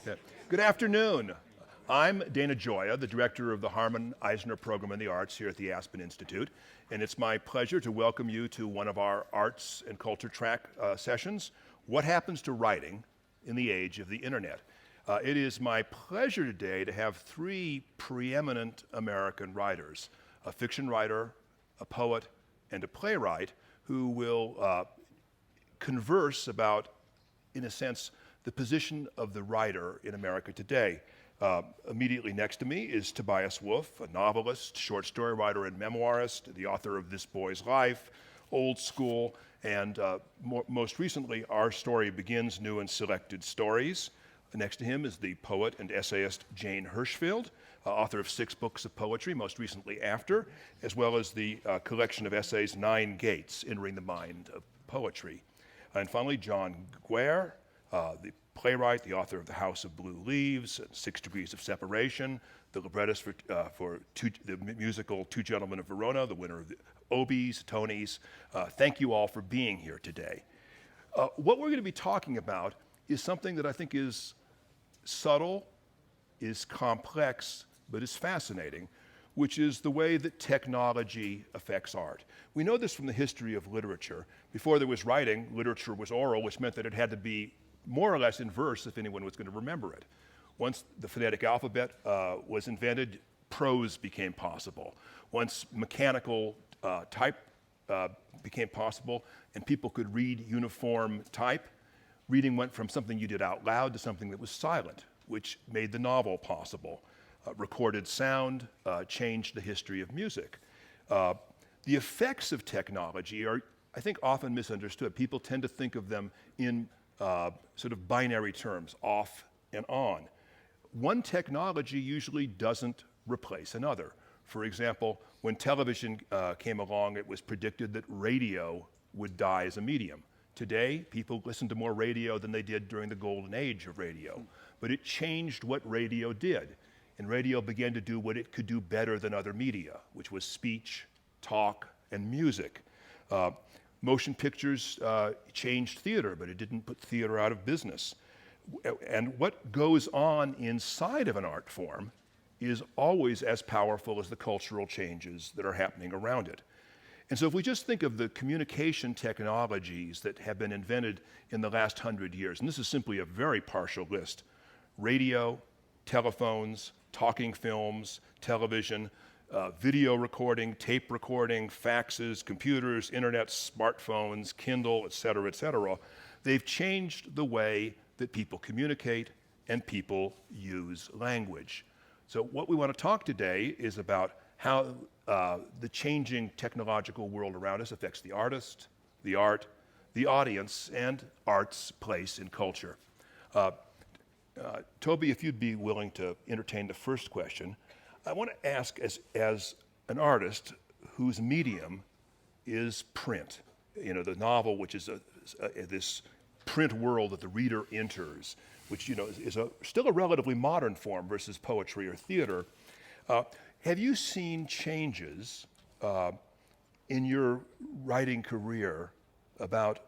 Yeah. Good afternoon. I'm Dana Gioia, the director of the Harman Eisner Program in the Arts here at the Aspen Institute, and it's my pleasure to welcome you to one of our arts and culture track sessions, What Happens to Writing in the Age of the Internet? It is my pleasure today to have three preeminent American writers, a fiction writer, a poet, and a playwright, who will converse about, in a sense, the position of the writer in America today. Immediately next to me is Tobias Wolff, a novelist, short story writer, and memoirist, the author of This Boy's Life, Old School, and most recently, Our Story Begins, New and Selected Stories. Next to him is the poet and essayist Jane Hirshfield, author of 6 books of poetry, most recently After, as well as the collection of essays, 9 Gates, Entering the Mind of Poetry. And finally, John Guare, the playwright, the author of The House of Blue Leaves, 6 Degrees of Separation, the librettist for the musical Two Gentlemen of Verona, the winner of the Obies, Tonys. Thank you all for being here today. What we're going to be talking about is something that I think is subtle, is complex, but is fascinating, which is the way that technology affects art. We know this from the history of literature. Before there was writing, literature was oral, which meant that it had to be more or less in verse if anyone was going to remember it. Once the phonetic alphabet was invented, prose became possible. Once mechanical type became possible and people could read uniform type, reading went from something you did out loud to something that was silent, which made the novel possible. Recorded sound changed the history of music. The effects of technology are, I think, often misunderstood. People tend to think of them in sort of binary terms, off and on. One technology usually doesn't replace another. For example, when television came along, it was predicted that radio would die as a medium. Today, people listen to more radio than they did during the golden age of radio. But it changed what radio did. And radio began to do what it could do better than other media, which was speech, talk, and music. Motion pictures changed theater, but it didn't put theater out of business. And what goes on inside of an art form is always as powerful as the cultural changes that are happening around it. And so if we just think of the communication technologies that have been invented in the last 100 years, and this is simply a very partial list: radio, telephones, talking films, television, video recording, tape recording, faxes, computers, internet, smartphones, Kindle, et cetera, they've changed the way that people communicate and people use language. So what we want to talk today is about how the changing technological world around us affects the artist, the art, the audience, and art's place in culture. Toby, if you'd be willing to entertain the first question, I want to ask, as an artist whose medium is print, the novel, which is this print world that the reader enters, which is still a relatively modern form versus poetry or theater. Have you seen changes in your writing career about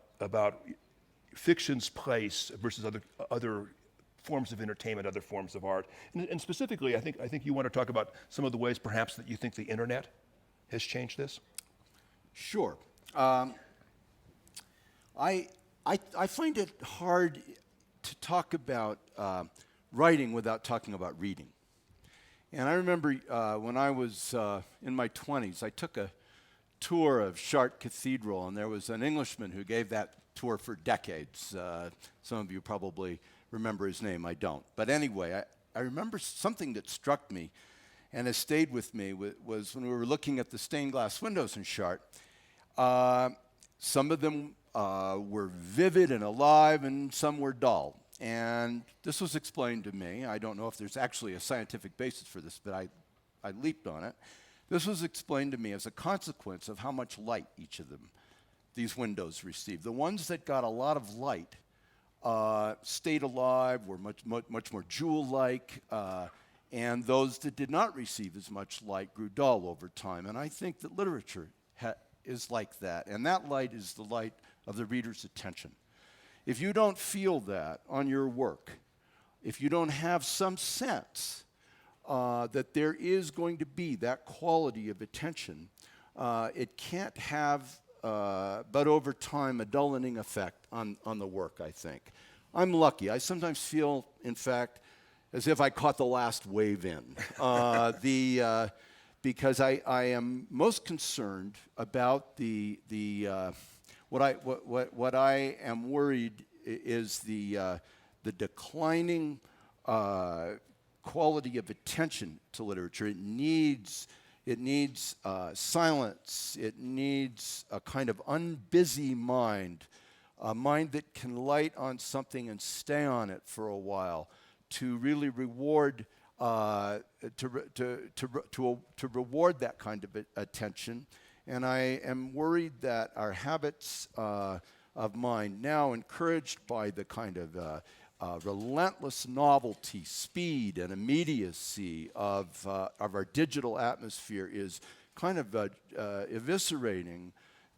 fiction's place versus other forms of entertainment, other forms of art? And specifically, I think you want to talk about some of the ways perhaps that you think the internet has changed this? Sure. I find it hard to talk about writing without talking about reading. And I remember when I was in my 20s, I took a tour of Chartres Cathedral, and there was an Englishman who gave that tour for decades. Some of you probably remember his name, I don't. But anyway, I remember something that struck me and has stayed with me was when we were looking at the stained glass windows in Chartres. Some of them were vivid and alive, and some were dull. And this was explained to me. I don't know if there's actually a scientific basis for this, but I leaped on it. This was explained to me as a consequence of how much light each of these windows received. The ones that got a lot of light stayed alive, were much more jewel-like, and those that did not receive as much light grew dull over time. And I think that literature is like that, and that light is the light of the reader's attention. If you don't feel that on your work, if you don't have some sense that there is going to be that quality of attention, it can't have, but over time, a dulling effect on the work, I think. I'm lucky. I sometimes feel, in fact, as if I caught the last wave in. Because I am most concerned about what I am worried is the declining quality of attention to literature. It needs silence. It needs a kind of unbusy mind, a mind that can light on something and stay on it for a while, to really reward to reward that kind of attention. And I am worried that our habits of mind, now encouraged by the kind of relentless novelty, speed, and immediacy of our digital atmosphere, is kind of eviscerating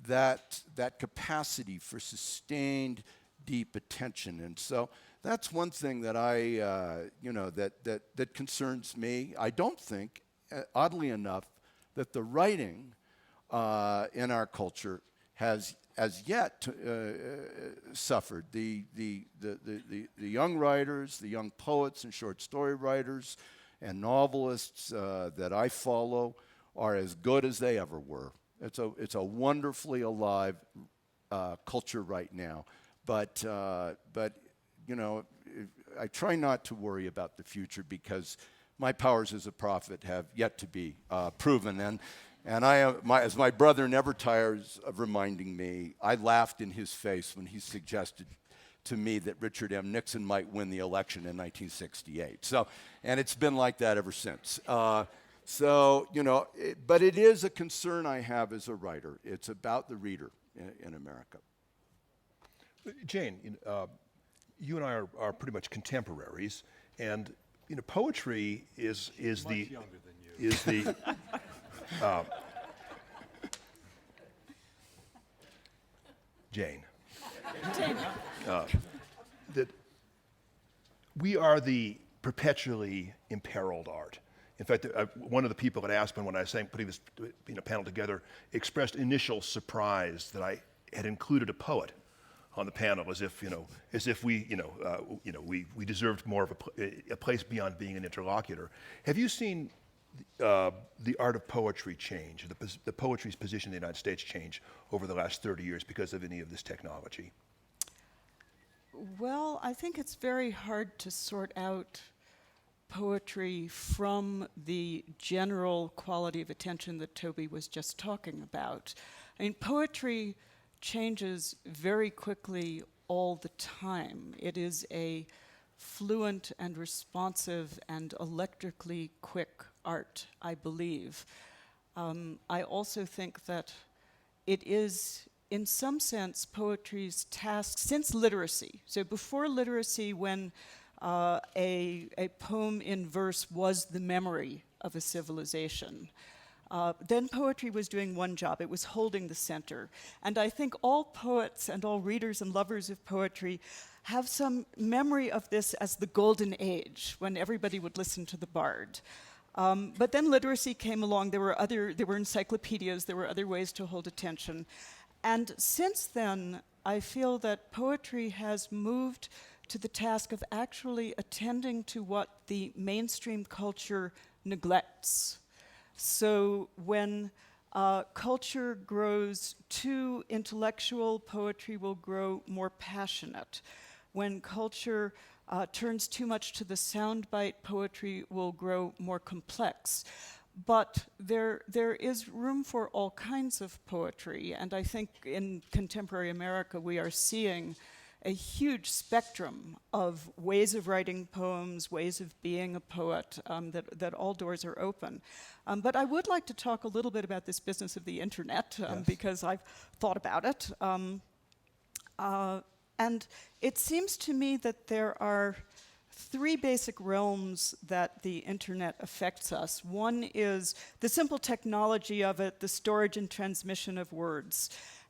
that capacity for sustained, deep attention. And so that's one thing that that concerns me. I don't think, oddly enough, that the writing in our culture has as yet suffered. The young writers, the young poets and short story writers and novelists that I follow are as good as they ever were. It's a wonderfully alive culture right now. But I try not to worry about the future, because my powers as a prophet have yet to be proven. And as my brother never tires of reminding me, I laughed in his face when he suggested to me that Richard M. Nixon might win the election in 1968. And it's been like that ever since. But it is a concern I have as a writer. It's about the reader in America. Jane, you and I are pretty much contemporaries, and poetry is Much the younger than you. is the Jane. That we are the perpetually imperiled art. In fact, one of the people at Aspen, when I was putting this panel together, expressed initial surprise that I had included a poet on the panel, as if we deserved more of a place beyond being an interlocutor. Have you seen the art of poetry change, the poetry's position in the United States change over the last 30 years because of any of this technology? Well, I think it's very hard to sort out poetry from the general quality of attention that Toby was just talking about. I mean, poetry changes very quickly all the time. It is a fluent and responsive and electrically quick art, I believe. I also think that it is, in some sense, poetry's task since literacy. So before literacy, when a poem in verse was the memory of a civilization, then poetry was doing one job. It was holding the center. And I think all poets and all readers and lovers of poetry have some memory of this as the golden age, when everybody would listen to the bard. But then literacy came along. There were encyclopedias. There were other ways to hold attention. And since then, I feel that poetry has moved to the task of actually attending to what the mainstream culture neglects. So when culture grows too intellectual, poetry will grow more passionate. When culture turns too much to the soundbite, poetry will grow more complex. But there is room for all kinds of poetry, and I think in contemporary America we are seeing a huge spectrum of ways of writing poems, ways of being a poet, that all doors are open. But I would like to talk a little bit about this business of the internet, Yes. because I've thought about it. And it seems to me that there are three basic realms that the internet affects us. One is the simple technology of it, the storage and transmission of words.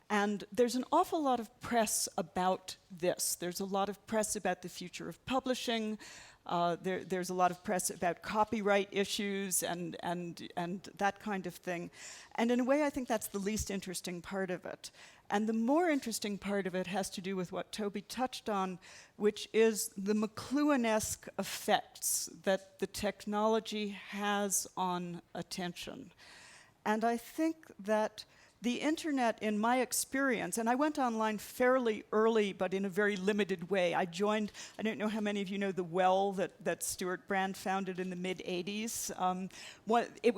And there's an awful lot of press about this. There's a lot of press about the future of publishing. There's a lot of press about copyright issues and that kind of thing. And in a way, I think that's the least interesting part of it. And the more interesting part of it has to do with what Toby touched on, which is the McLuhan-esque effects that the technology has on attention. And I think that the internet, in my experience, and I went online fairly early, but in a very limited way. I joined, I don't know how many of you know the Well that Stuart Brand founded in the mid-'80s.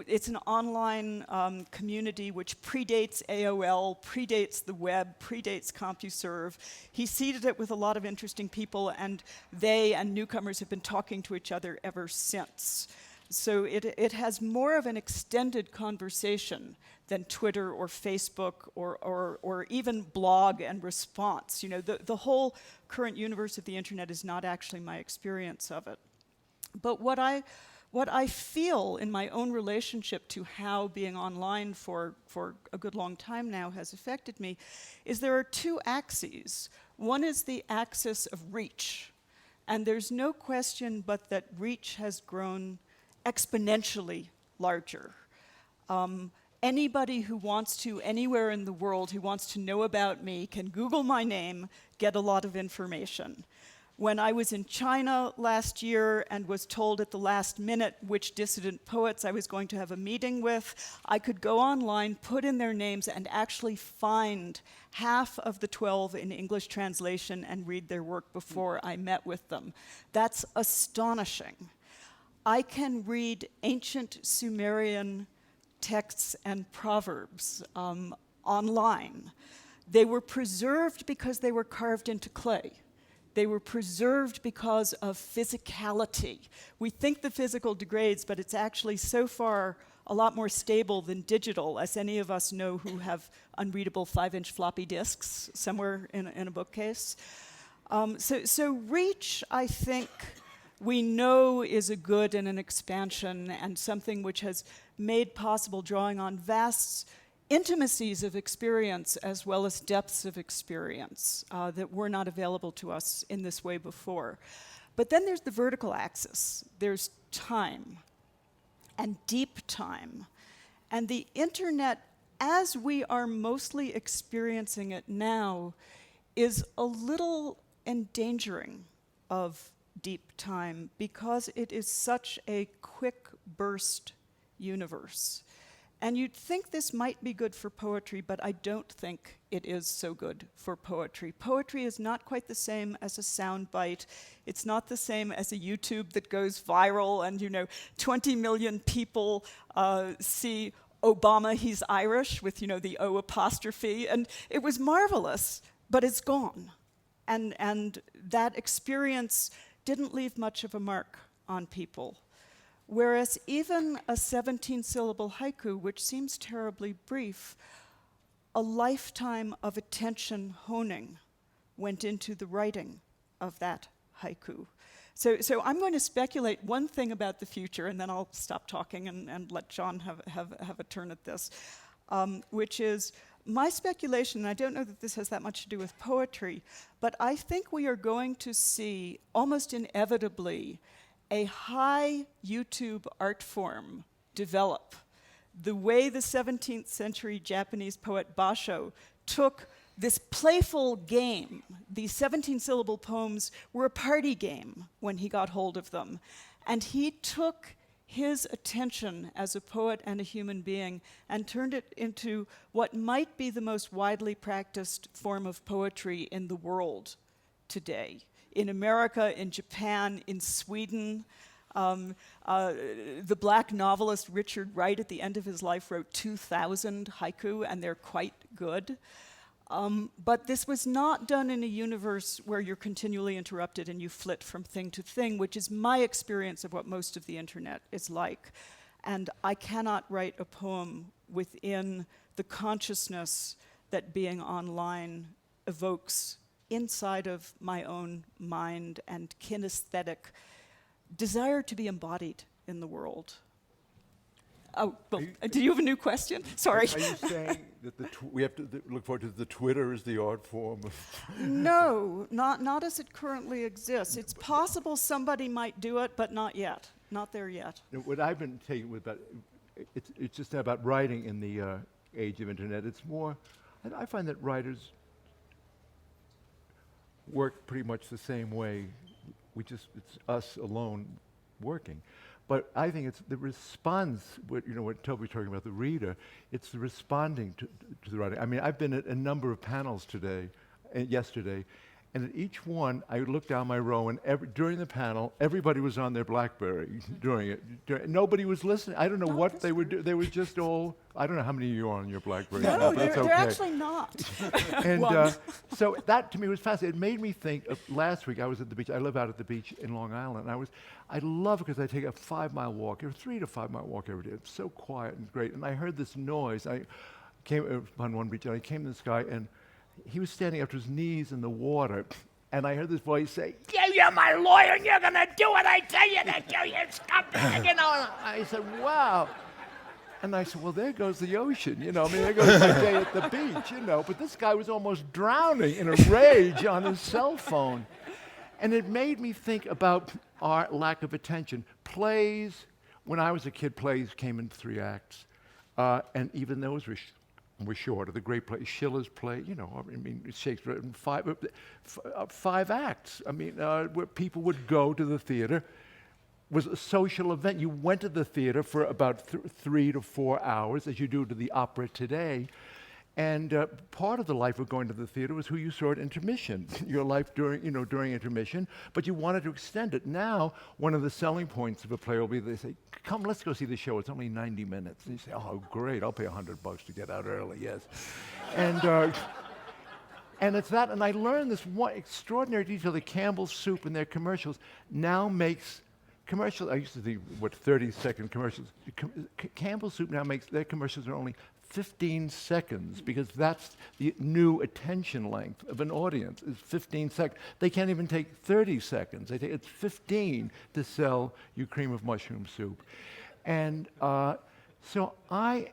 It's an online community which predates AOL, predates the web, predates CompuServe. He seeded it with a lot of interesting people, and they and newcomers have been talking to each other ever since. So it has more of an extended conversation than Twitter or Facebook or even blog and response. You know, the whole current universe of the internet is not actually my experience of it. But what I feel in my own relationship to how being online for a good long time now has affected me is there are two axes. One is the axis of reach. And there's no question but that reach has grown exponentially larger. Anybody who wants to, anywhere in the world, who wants to know about me can Google my name, get a lot of information. When I was in China last year and was told at the last minute which dissident poets I was going to have a meeting with, I could go online, put in their names, and actually find half of the 12 in English translation and read their work before I met with them. That's astonishing. I can read ancient Sumerian texts and proverbs online. They were preserved because they were carved into clay. They were preserved because of physicality. We think the physical degrades, but it's actually so far a lot more stable than digital, as any of us know who have unreadable 5-inch floppy disks somewhere in a bookcase. So reach, I think, we know is a good and an expansion and something which has made possible drawing on vast intimacies of experience as well as depths of experience that were not available to us in this way before. But then there's the vertical axis. There's time and deep time. And the internet, as we are mostly experiencing it now, is a little endangering of deep time because it is such a quick burst universe. And you'd think this might be good for poetry, but I don't think it is so good for poetry. Poetry is not quite the same as a soundbite. It's not the same as a YouTube that goes viral and, 20 million people see Obama, he's Irish, with, the O apostrophe. And it was marvelous, but it's gone. And that experience didn't leave much of a mark on people. Whereas even a 17-syllable haiku, which seems terribly brief, a lifetime of attention honing went into the writing of that haiku. So I'm going to speculate one thing about the future, and then I'll stop talking and let John have a turn at this, which is my speculation, and I don't know that this has that much to do with poetry, but I think we are going to see, almost inevitably, a high YouTube art form develop. The way the 17th century Japanese poet Basho took this playful game. These 17-syllable poems were a party game when he got hold of them. And he took his attention as a poet and a human being and turned it into what might be the most widely practiced form of poetry in the world today. In America, in Japan, in Sweden. The black novelist Richard Wright at the end of his life wrote 2,000 haiku, and they're quite good. But this was not done in a universe where you're continually interrupted and you flit from thing to thing, which is my experience of what most of the internet is like. And I cannot write a poem within the consciousness that being online evokes inside of my own mind and kinesthetic desire to be embodied in the world. Oh, well, do you have a new question? Sorry. Are you saying that we have to look forward to the Twitter as the art form of... No, not as it currently exists. It's possible somebody might do it, but not yet. Not there yet. What I've been taking with that, it's just about writing in the age of internet. It's more, I find that writers work pretty much the same way. It's us alone working. But I think it's the response, what Toby's talking about, the reader, it's the responding to the writing. I mean, I've been at a number of panels yesterday, and at each one, I looked down my row, and during the panel, everybody was on their BlackBerry during it. Nobody was listening. I don't know what they were doing. They were just all, I don't know how many of you are on your BlackBerry. No, but it's they're okay. actually not. And so that to me was fascinating. It made me think of last week I was at the beach. I live out at the beach in Long Island. I love it because I take a 5-mile walk, or 3 to 5 mile walk every day. It's so quiet and great. And I heard this noise. I came on one beach and I came to this guy and he was standing up to his knees in the water. And I heard this voice say, "Yeah, you're my lawyer and you're going to do what I tell you to do, you scumbag." I said, wow. And I said, well, there goes the ocean, there goes my day at the beach, But this guy was almost drowning in a rage on his cell phone. And it made me think about our lack of attention. Plays, when I was a kid, plays came in 3 acts. And even those were shorter. The great play, Schiller's play, Shakespeare, in 5 acts. Where people would go to the theater. Was a social event. You went to the theater for about 3 to 4 hours, as you do to the opera today. And part of the life of going to the theater was who you saw at intermission, your life during intermission, but you wanted to extend it. Now, one of the selling points of a play will be they say, come, let's go see the show. It's only 90 minutes. And you say, oh, great, I'll pay $100 to get out early, yes. And it's that, and I learned this one extraordinary detail that Campbell's Soup and their commercials now makes commercials. I used to do, 30-second commercials. Campbell's Soup now makes their commercials are only 15 seconds because that's the new attention length of an audience is 15 seconds. They can't even take 30 seconds. It's 15 to sell you cream of mushroom soup. And so I'm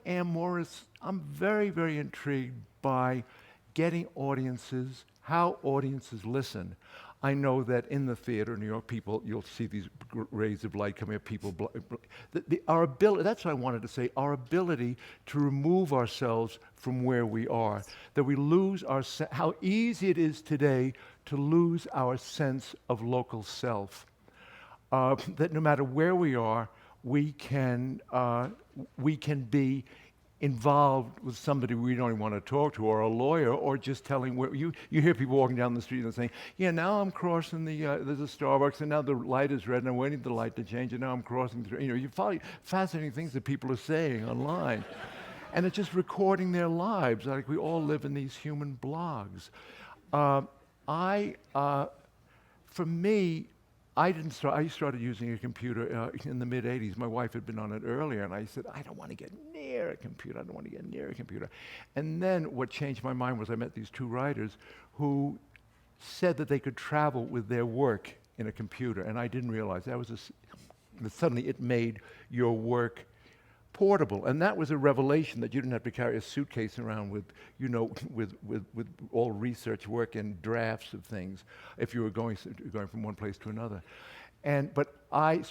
very, very intrigued by getting audiences, how audiences listen. I know that in the theater in New York, you'll see these rays of light coming at our ability, that's what I wanted to say, our ability to remove ourselves from where we are, that we lose how easy it is today to lose our sense of local self. That no matter where we are, we can be involved with somebody we don't even want to talk to, or a lawyer, or just telling where you hear people walking down the street and saying, yeah, now I'm crossing there's a Starbucks and now the light is red and I'm waiting for the light to change and now I'm crossing through. You follow fascinating things that people are saying online. And it's just recording their lives. Like we all live in these human blogs. For me, I started using a computer in the mid-'80s. My wife had been on it earlier, and I said, I don't want to get near a computer. I don't want to get near a computer. And then what changed my mind was I met these 2 writers who said that they could travel with their work in a computer, and I didn't realize that that suddenly it made your work portable, and that was a revelation that you didn't have to carry a suitcase around with all research work and drafts of things if you were going from one place to another. But I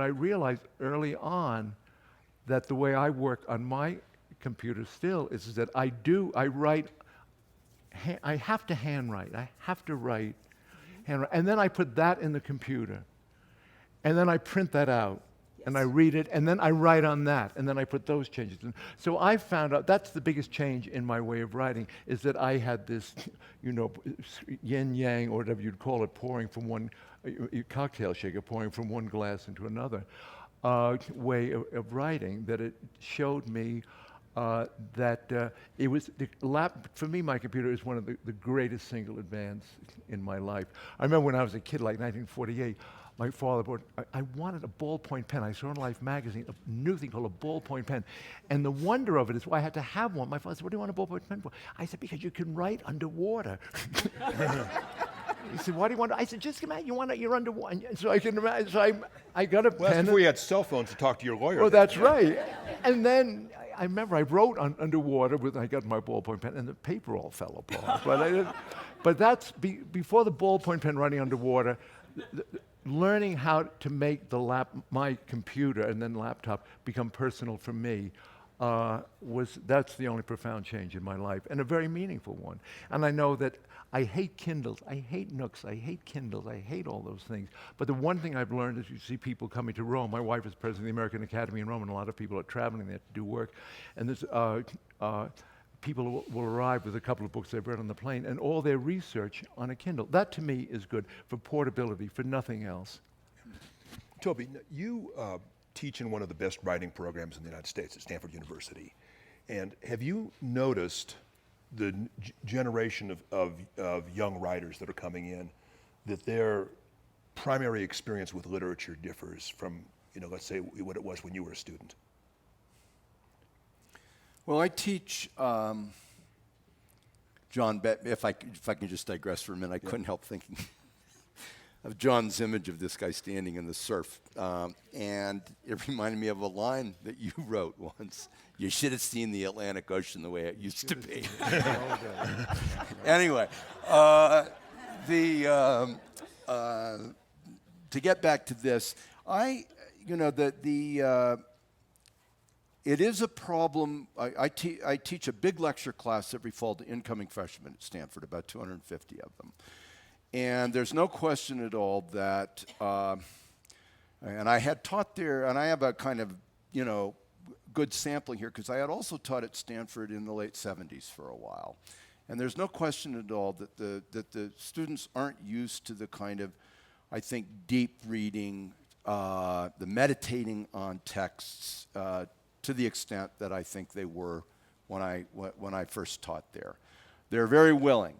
realized early on that the way I work on my computer still is that I write. I have to handwrite. I have to write, and then I put that in the computer, and then I print that out. And I read it, and then I write on that, and then I put those changes in. So I found out that's the biggest change in my way of writing, is that I had this, yin-yang, or whatever you'd call it, pouring from one cocktail shaker, pouring from one glass into another way of writing, that it showed me that it was, for me, my computer is one of the greatest single advance in my life. I remember when I was a kid, like 1948, my father bought, I wanted a ballpoint pen. I saw in Life magazine a new thing called a ballpoint pen. And the wonder of it is why I had to have one. My father said, what do you want a ballpoint pen for? I said, because you can write underwater. He said, "Why do you want to?" I said, "Just come out. You're underwater." And so I can imagine. So I got a Well, that's pen. before you had cell phones to talk to your lawyer. Well, then. that's right. And then I remember I wrote underwater I got my ballpoint pen, and the paper all fell apart. But that's before the ballpoint pen running underwater. Learning how to make my computer and then laptop become personal for me that's the only profound change in my life, and a very meaningful one. And I know that I hate Kindles, I hate Nooks, I hate Kindles, I hate all those things. But the one thing I've learned is you see people coming to Rome. My wife is president of the American Academy in Rome, and a lot of people are traveling there to do work. And there's people will arrive with a couple of books they've read on the plane, and all their research on a Kindle. That to me is good for portability, for nothing else. Toby, you teach in one of the best writing programs in the United States at Stanford University. And have you noticed the generation of young writers that are coming in, that their primary experience with literature differs from, let's say what it was when you were a student? Well, I teach John, if I can just digress for a minute, I couldn't help thinking of John's image of this guy standing in the surf. And it reminded me of a line that you wrote once. You should have seen the Atlantic Ocean the way it used to be. Anyway, to get back to this, it is a problem. I teach a big lecture class every fall to incoming freshmen at Stanford, about 250 of them. And there's no question at all that, and I had taught there, and I have a kind of, good sampling here, because I had also taught at Stanford in the late 70s for a while. And there's no question at all that the students aren't used to the kind of, I think, deep reading, the meditating on texts, to the extent that I think they were when I first taught there. They're very willing.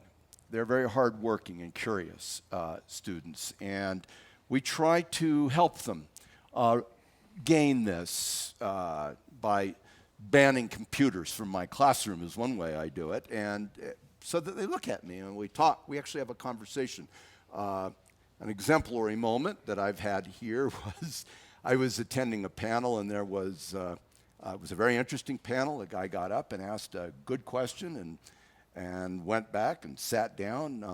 They're very hardworking and curious students, and we try to help them gain this by banning computers from my classroom is one way I do it, and so that they look at me and we talk. We actually have a conversation. An exemplary moment that I've had here was I was attending a panel, and there was it was a very interesting panel. A guy got up and asked a good question and went back and sat down.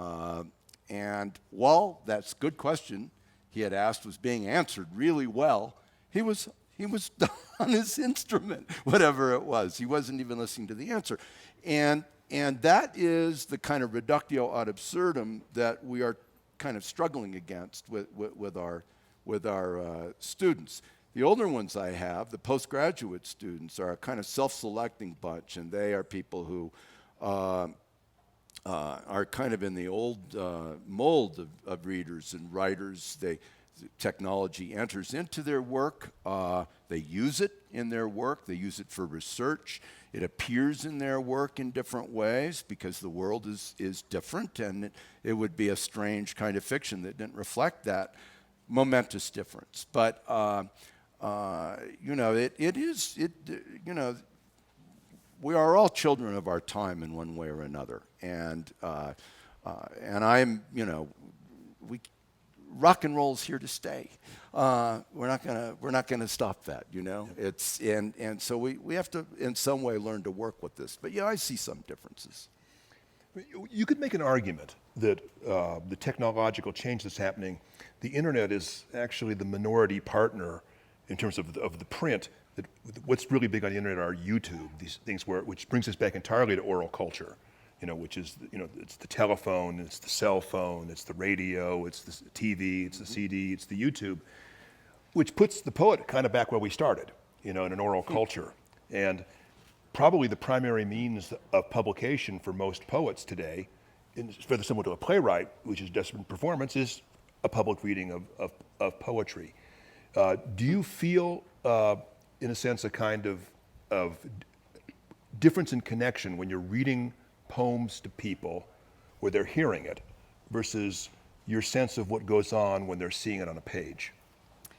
And while that good question he had asked was being answered really well, he was on his instrument, whatever it was. He wasn't even listening to the answer. And that is the kind of reductio ad absurdum that we are kind of struggling against with our students. The older ones I have, the postgraduate students, are a kind of self-selecting bunch, and they are people who are kind of in the old mold of readers and writers. Technology enters into their work. They use it in their work. They use it for research. It appears in their work in different ways because the world is different, and it would be a strange kind of fiction that didn't reflect that momentous difference. But we are all children of our time in one way or another, and I'm, rock and roll's here to stay. We're not gonna stop that, It's and so we have to in some way learn to work with this. But yeah, I see some differences. You could make an argument that the technological change that's happening, the internet is actually the minority partner in terms of the print. That what's really big on the internet are YouTube, these things which brings us back entirely to oral culture, which is, it's the telephone, it's the cell phone, it's the radio, it's the TV, it's the CD, it's the YouTube, which puts the poet kind of back where we started, in an oral culture. And probably the primary means of publication for most poets today, fairly similar to a playwright, which is just performance, is a public reading of poetry. Do you feel, in a sense, a kind of difference in connection when you're reading poems to people where they're hearing it versus your sense of what goes on when they're seeing it on a page?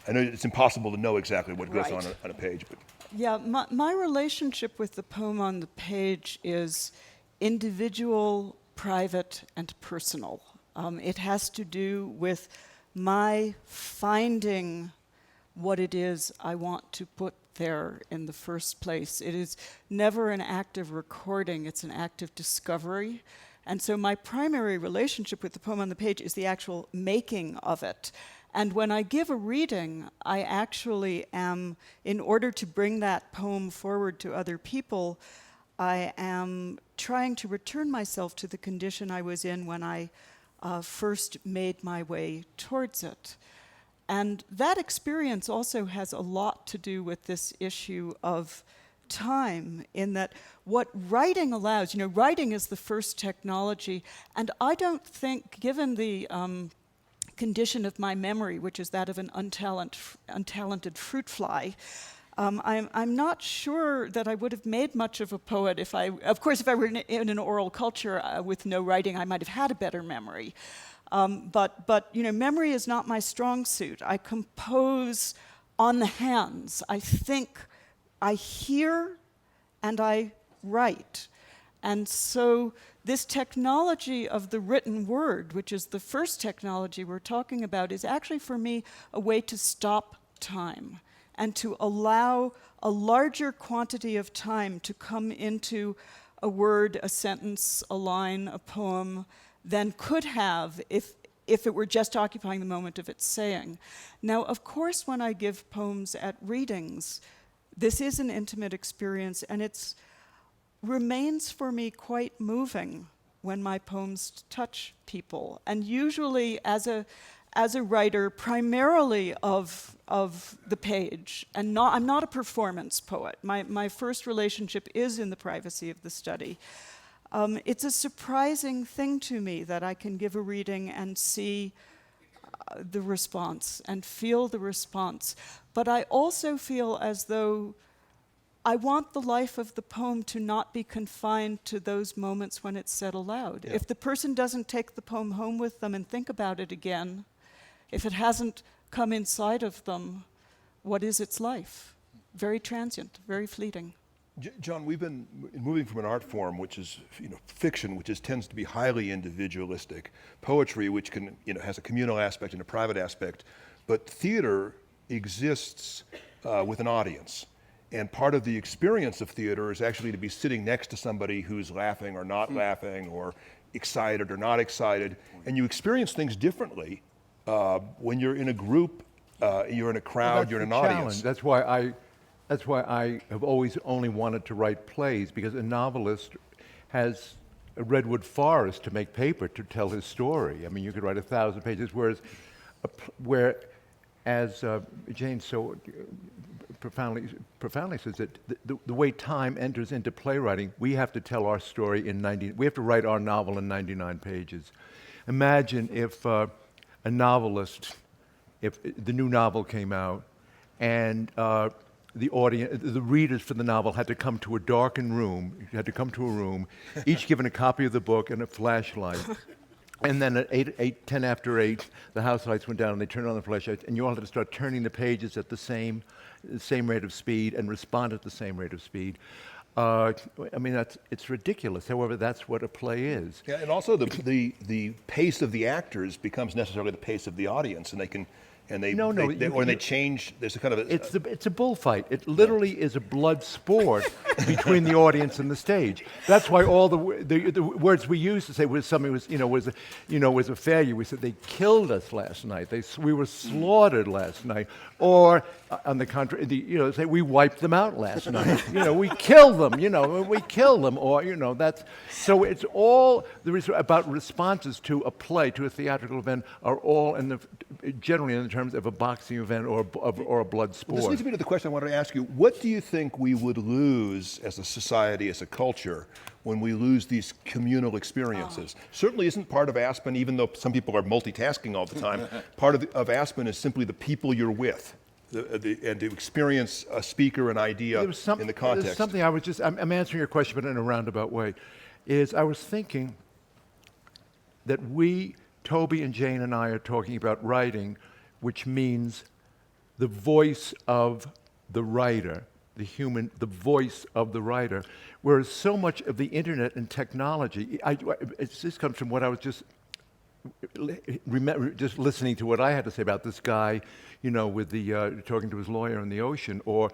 I know it's impossible to know exactly what goes on a page, but... Yeah, my relationship with the poem on the page is individual, private, and personal. It has to do with my finding what it is I want to put there in the first place. It is never an act of recording, it's an act of discovery. And so my primary relationship with the poem on the page is the actual making of it. And when I give a reading, I actually am, in order to bring that poem forward to other people, I am trying to return myself to the condition I was in when I first made my way towards it. And that experience also has a lot to do with this issue of time, in that what writing allows, writing is the first technology, and I don't think, given the condition of my memory, which is that of an untalented fruit fly, I'm not sure that I would have made much of a poet if I were in an oral culture with no writing, I might have had a better memory. But memory is not my strong suit. I compose on the hands. I think, I hear, and I write. And so this technology of the written word, which is the first technology we're talking about, is actually for me a way to stop time and to allow a larger quantity of time to come into a word, a sentence, a line, a poem, than could have if it were just occupying the moment of its saying. Now, of course, when I give poems at readings, this is an intimate experience, and it remains for me quite moving when my poems touch people. And usually, as a writer, primarily of the page, and I'm not a performance poet. My first relationship is in the privacy of the study. It's a surprising thing to me that I can give a reading and see the response and feel the response. But I also feel as though I want the life of the poem to not be confined to those moments when it's said aloud. Yeah. If the person doesn't take the poem home with them and think about it again, if it hasn't come inside of them, what is its life? Very transient, very fleeting. John, we've been moving from an art form, which is fiction, which tends to be highly individualistic, poetry, which has a communal aspect and a private aspect, but theater exists with an audience. And part of the experience of theater is actually to be sitting next to somebody who's laughing or not laughing, or excited or not excited, and you experience things differently when you're in a group, you're in a crowd, you're in an audience. That's why I have always only wanted to write plays, because a novelist has a redwood forest to make paper to tell his story. I mean, you could write 1,000 pages, whereas Jane so profoundly says that the way time enters into playwriting, we have to tell our story we have to write our novel in 99 pages. Imagine if a novelist, if the new novel came out, and the audience, the readers for the novel had to come to a darkened room, each given a copy of the book and a flashlight. And then at 10 after 8, the house lights went down and they turned on the flashlights, and you all had to start turning the pages at the same rate of speed and respond at the same rate of speed. I mean, it's ridiculous. However, that's what a play is. Yeah, and also the pace of the actors becomes necessarily the pace of the audience, and they change. There's a kind of it's a bullfight. It literally is a blood sport between the audience and the stage. That's why all the words we used to say was something was a failure. We said they killed us last night. We were slaughtered last night. Or on the contrary, say we wiped them out last night. We killed them. We killed them. Or that's so. It's all about responses to a play, to a theatrical event, are all generally in the terms of a boxing event or a blood sport. Well, this leads me to the question I wanted to ask you. What do you think we would lose as a society, as a culture, when we lose these communal experiences? Certainly isn't part of Aspen, even though some people are multitasking all the time, part of Aspen is simply the people you're with, and to experience a speaker, an idea in the context. There's something I'm answering your question, but in a roundabout way, is I was thinking that Toby and Jane and I are talking about writing, which means the voice of the writer, the voice of the writer, whereas so much of the internet and technology, this comes from what I was just remember just listening to what I had to say about this guy, with the talking to his lawyer in the ocean, or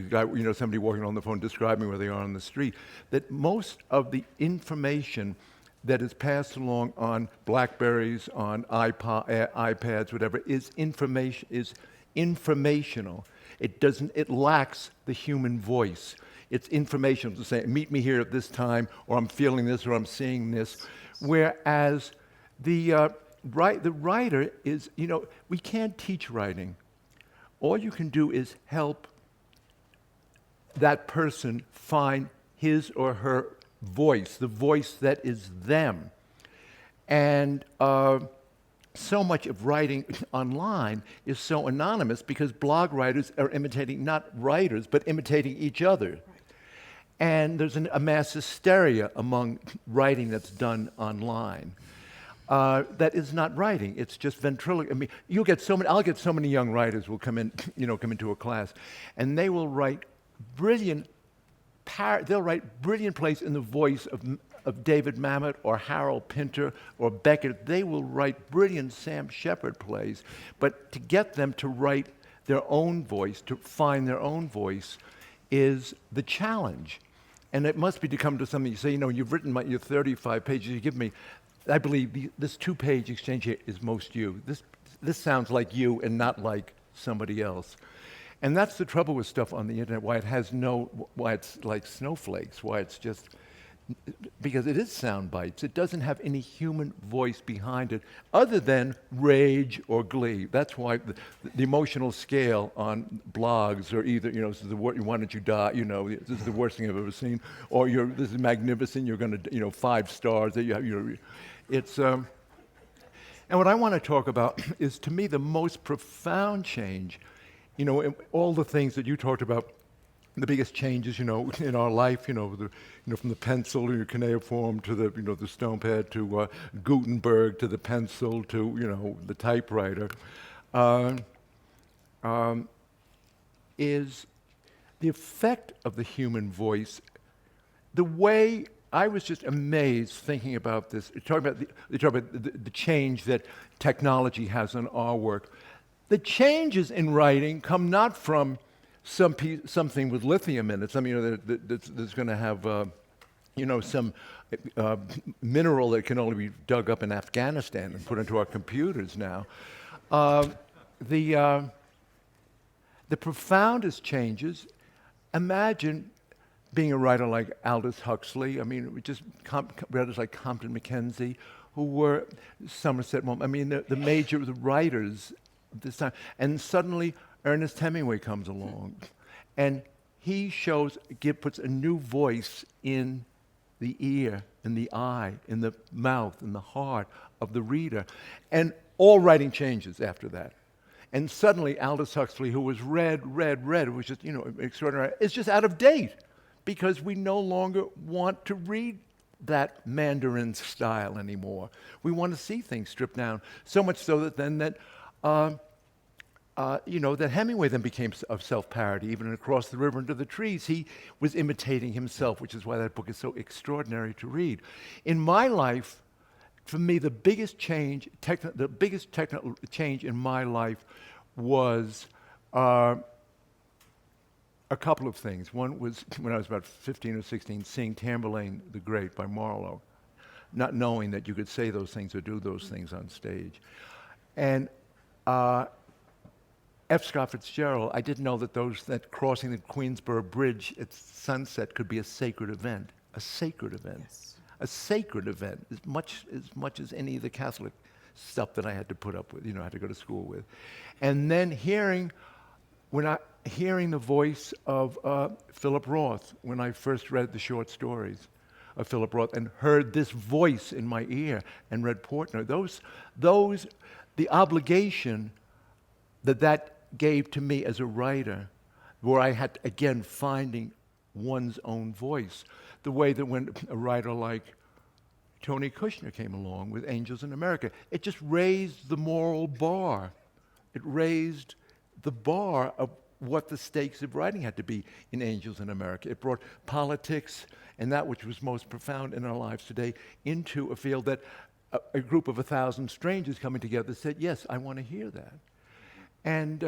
guy, somebody walking on the phone describing where they are on the street, that most of the information that is passed along on BlackBerries, on iPads, whatever, is informational. It lacks the human voice. It's informational to say, meet me here at this time, or I'm feeling this, or I'm seeing this. Whereas the writer is, we can't teach writing. All you can do is help that person find his or her voice, the voice that is them. And so much of writing online is so anonymous because blog writers are imitating not writers, but imitating each other. Right. And there's a mass hysteria among writing that's done online. That is not writing. It's just ventriloquism. I mean, I'll get so many young writers will come into a class, and they will write brilliant plays in the voice of David Mamet or Harold Pinter or Beckett. They will write brilliant Sam Shepard plays, but to get them to write their own voice, to find their own voice, is the challenge. And it must be to come to something. You say, you've written your 35 pages. You give me, I believe this 2-page exchange here is most you. This sounds like you and not like somebody else. And that's the trouble with stuff on the internet, why it's like snowflakes, why it's just, because it is sound bites. It doesn't have any human voice behind it other than rage or glee. That's why the emotional scale on blogs are either, this is why don't you die, this is the worst thing I've ever seen, or this is magnificent, you're going to, 5 stars. That you have, it's, and what I want to talk about is, to me, the most profound change, all the things that you talked about, the biggest changes, in our life, from the pencil to cuneiform to the stone pad to Gutenberg to the pencil to the typewriter, is the effect of the human voice. The way I was just amazed thinking about this. You talk about the change that technology has on our work. The changes in writing come not from something with lithium in it, something that's going to have some mineral that can only be dug up in Afghanistan and put into our computers now. The profoundest changes. Imagine being a writer like Aldous Huxley. Writers like Compton Mackenzie, who were Somerset Maugham. The major writers this time, and suddenly Ernest Hemingway comes along, and he puts a new voice in the ear, in the eye, in the mouth, in the heart of the reader, and all writing changes after that. And suddenly Aldous Huxley, who was read, was just extraordinary, is just out of date because we no longer want to read that Mandarin style anymore. We want to see things stripped down, so much so that then that Hemingway then became of self-parody. Even Across the River into the Trees, he was imitating himself, which is why that book is so extraordinary to read. In my life, for me, the biggest technical change in my life was a couple of things. One was when I was about 15 or 16, seeing Tamburlaine the Great by Marlowe, not knowing that you could say those things or do those things on stage. And F. Scott Fitzgerald, I didn't know that crossing the Queensboro Bridge at sunset could be a sacred event. A sacred event. Yes. A sacred event, as much as any of the Catholic stuff that I had to put up with, I had to go to school with. And then hearing the voice of Philip Roth when I first read the short stories of Philip Roth and heard this voice in my ear and read Portner, the obligation that gave to me as a writer, where I had, again, finding one's own voice. The way that when a writer like Tony Kushner came along with Angels in America, it just raised the moral bar. It raised the bar of what the stakes of writing had to be in Angels in America. It brought politics and that which was most profound in our lives today into a field that a group of 1,000 strangers coming together said, yes, I want to hear that. And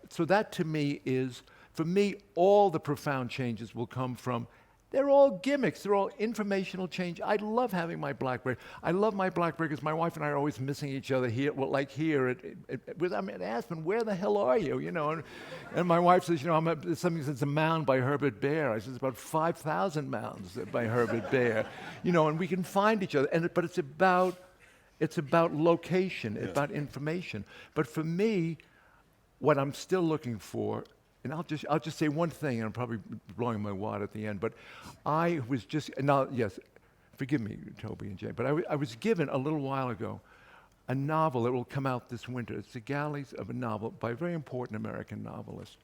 so that to me is, for me, all the profound changes will come from, they're all gimmicks, they're all informational change. I love having my BlackBerry. I love my BlackBerry because my wife and I are always missing each other here, well, like here I'm at Aspen, where the hell are you? You know, and my wife says, you know, there's something that's a mound by Herbert Baer. I said, it's about 5,000 mounds by Herbert Baer. You know, and we can find each other, but it's about location, it's about information. But for me, what I'm still looking for, and I'll just say one thing, and I'm probably blowing my wad at the end, but I was just, now, yes, forgive me, Toby and Jay, but I was given a little while ago a novel that will come out this winter. It's the galleys of a novel by a very important American novelist.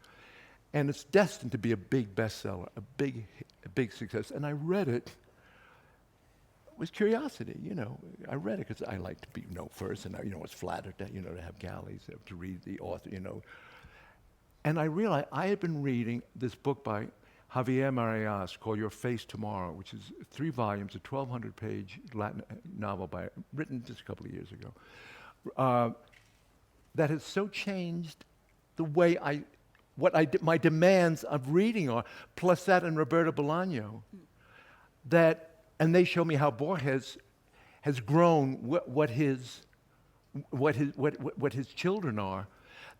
And it's destined to be a big bestseller, a big success. And I read it with curiosity, you know. I read it because I like to know first, and I, you know, was flattered to, you know, to have galleys, to read the author, you know. And I realized I had been reading this book by Javier Marias called Your Face Tomorrow, which is 3 volumes, a 1,200-page Latin novel written just a couple of years ago, that has so changed the way my demands of reading are, plus that and Roberto Bolaño, and they show me how Borges has grown what his children are,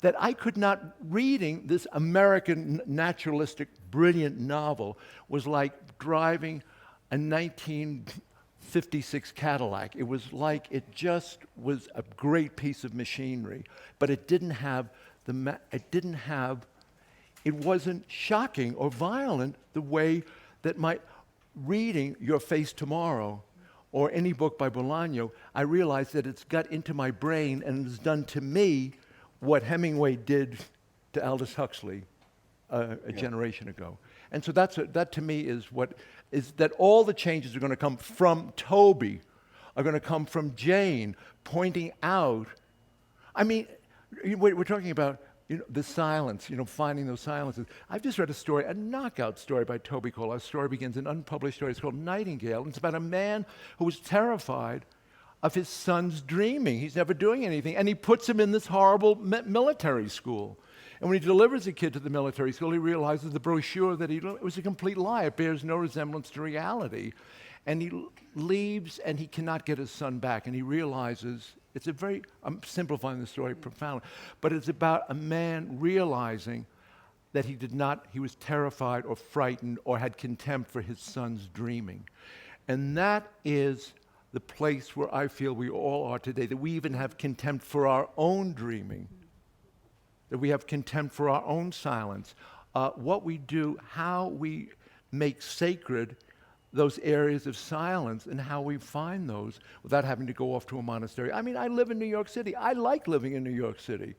that I could not, reading this American naturalistic, brilliant novel was like driving a 1956 Cadillac. It was like it just was a great piece of machinery, but it didn't have it wasn't shocking or violent the way that my reading Your Face Tomorrow or any book by Bolaño, I realized that it's got into my brain and it's done to me what Hemingway did to Aldous Huxley a generation ago. And so that to me is that all the changes are going to come from Toby, are going to come from Jane pointing out. I mean, we're talking about, you know, the silence, you know, finding those silences. I've just read a story, a knockout story by Toby Cole. Our story begins, an unpublished story. It's called Nightingale. And it's about a man who was terrified of his son's dreaming. He's never doing anything. And he puts him in this horrible military school. And when he delivers the kid to the military school, he realizes the brochure that it was a complete lie. It bears no resemblance to reality. And he leaves, and he cannot get his son back. And he realizes, I'm simplifying the story profoundly, but it's about a man realizing that he was terrified or frightened or had contempt for his son's dreaming. And that is the place where I feel we all are today, that we even have contempt for our own dreaming, that we have contempt for our own silence, what we do, how we make sacred those areas of silence and how we find those without having to go off to a monastery. I mean, I live in New York City. I like living in New York City.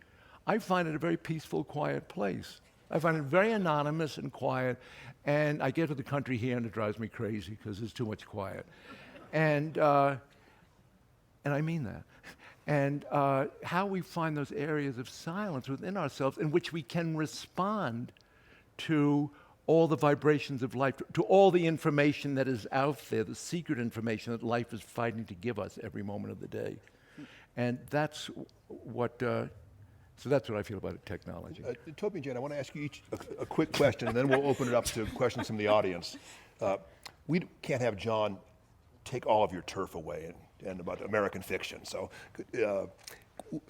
I find it a very peaceful, quiet place. I find it very anonymous and quiet, and I get to the country here and it drives me crazy because there's too much quiet. And I mean that. And how we find those areas of silence within ourselves in which we can respond to all the vibrations of life, to all the information that is out there, the secret information that life is fighting to give us every moment of the day. And that's what I feel about technology. Toby and Jen, I want to ask you each a quick question, and then we'll open it up to questions from the audience. We can't have John take all of your turf away and about American fiction. So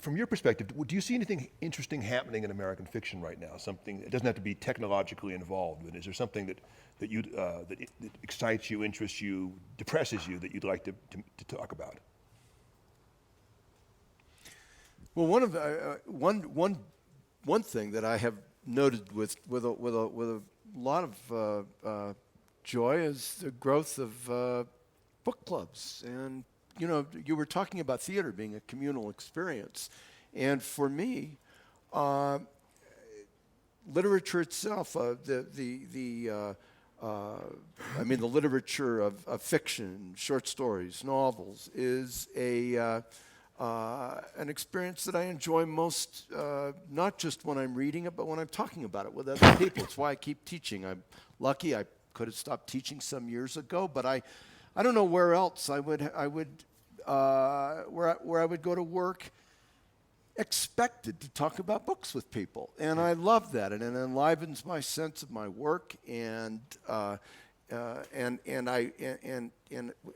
from your perspective, do you see anything interesting happening in American fiction right now? Something, it doesn't have to be technologically involved, but is there something that excites you, interests you, depresses you that you'd like to talk about? Well, one thing that I have noted with a lot of joy is the growth of book clubs. And you know, you were talking about theater being a communal experience, and for me, literature itself, the literature of fiction, short stories, novels, is an experience that I enjoy most, not just when I'm reading it, but when I'm talking about it with other people. It's why I keep teaching. I'm lucky. I could have stopped teaching some years ago, but I don't know where else I would where I would go to work expected to talk about books with people, and I love that, and it enlivens my sense of my work, and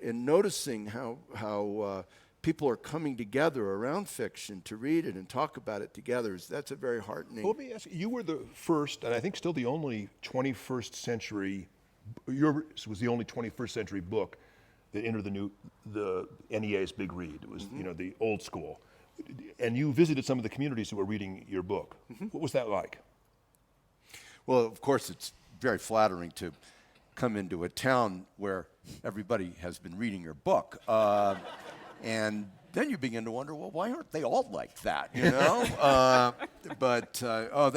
noticing how people are coming together around fiction to read it and talk about it together, that's a very heartening. Well, let me ask you, you were the first, and I think still the only 21st century, yours was the only 21st century book that entered the NEA's Big Read. It was, the old school. And you visited some of the communities who were reading your book. What was that like? Well, of course, it's very flattering to come into a town where everybody has been reading your book. And then you begin to wonder, well, why aren't they all like that, they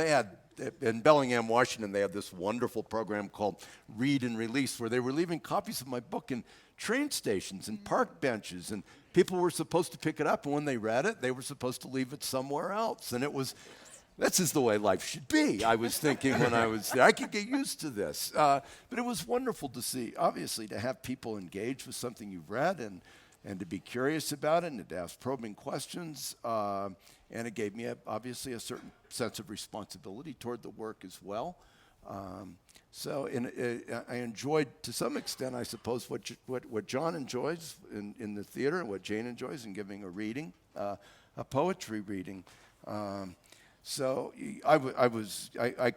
had, in Bellingham, Washington, they had this wonderful program called Read and Release, where they were leaving copies of my book in train stations and park benches, and people were supposed to pick it up, and when they read it, they were supposed to leave it somewhere else. And this is the way life should be, I was thinking when I was there. I could get used to this. But it was wonderful to see, obviously, to have people engage with something you've read and to be curious about it and to ask probing questions. And it gave me, obviously, a certain sense of responsibility toward the work as well. I enjoyed, to some extent, I suppose, what John enjoys in the theater and what Jane enjoys in giving a reading, a poetry reading. I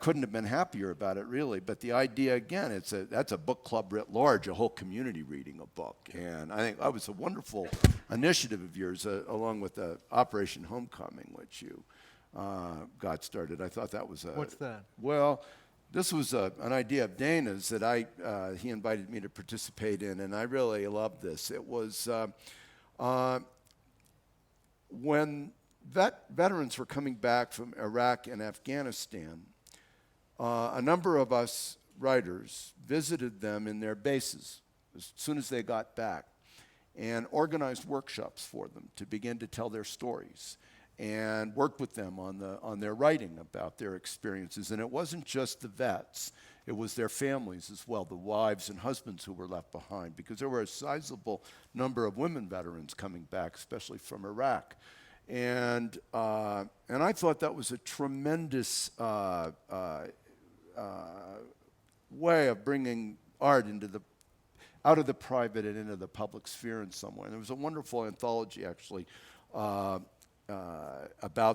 couldn't have been happier about it, really. But the idea, again, that's a book club writ large, a whole community reading a book. And I think that was a wonderful initiative of yours, along with the Operation Homecoming, which you got started. I thought that was What's that? Well, this was an idea of Dana's that he invited me to participate in, and I really loved this. It was when veterans were coming back from Iraq and Afghanistan, a number of us writers visited them in their bases as soon as they got back and organized workshops for them to begin to tell their stories and worked with them on their writing about their experiences. And it wasn't just the vets, it was their families as well, the wives and husbands who were left behind, because there were a sizable number of women veterans coming back, especially from Iraq. And I thought that was a tremendous way of bringing art out of the private and into the public sphere in some way. And there was a wonderful anthology, actually, about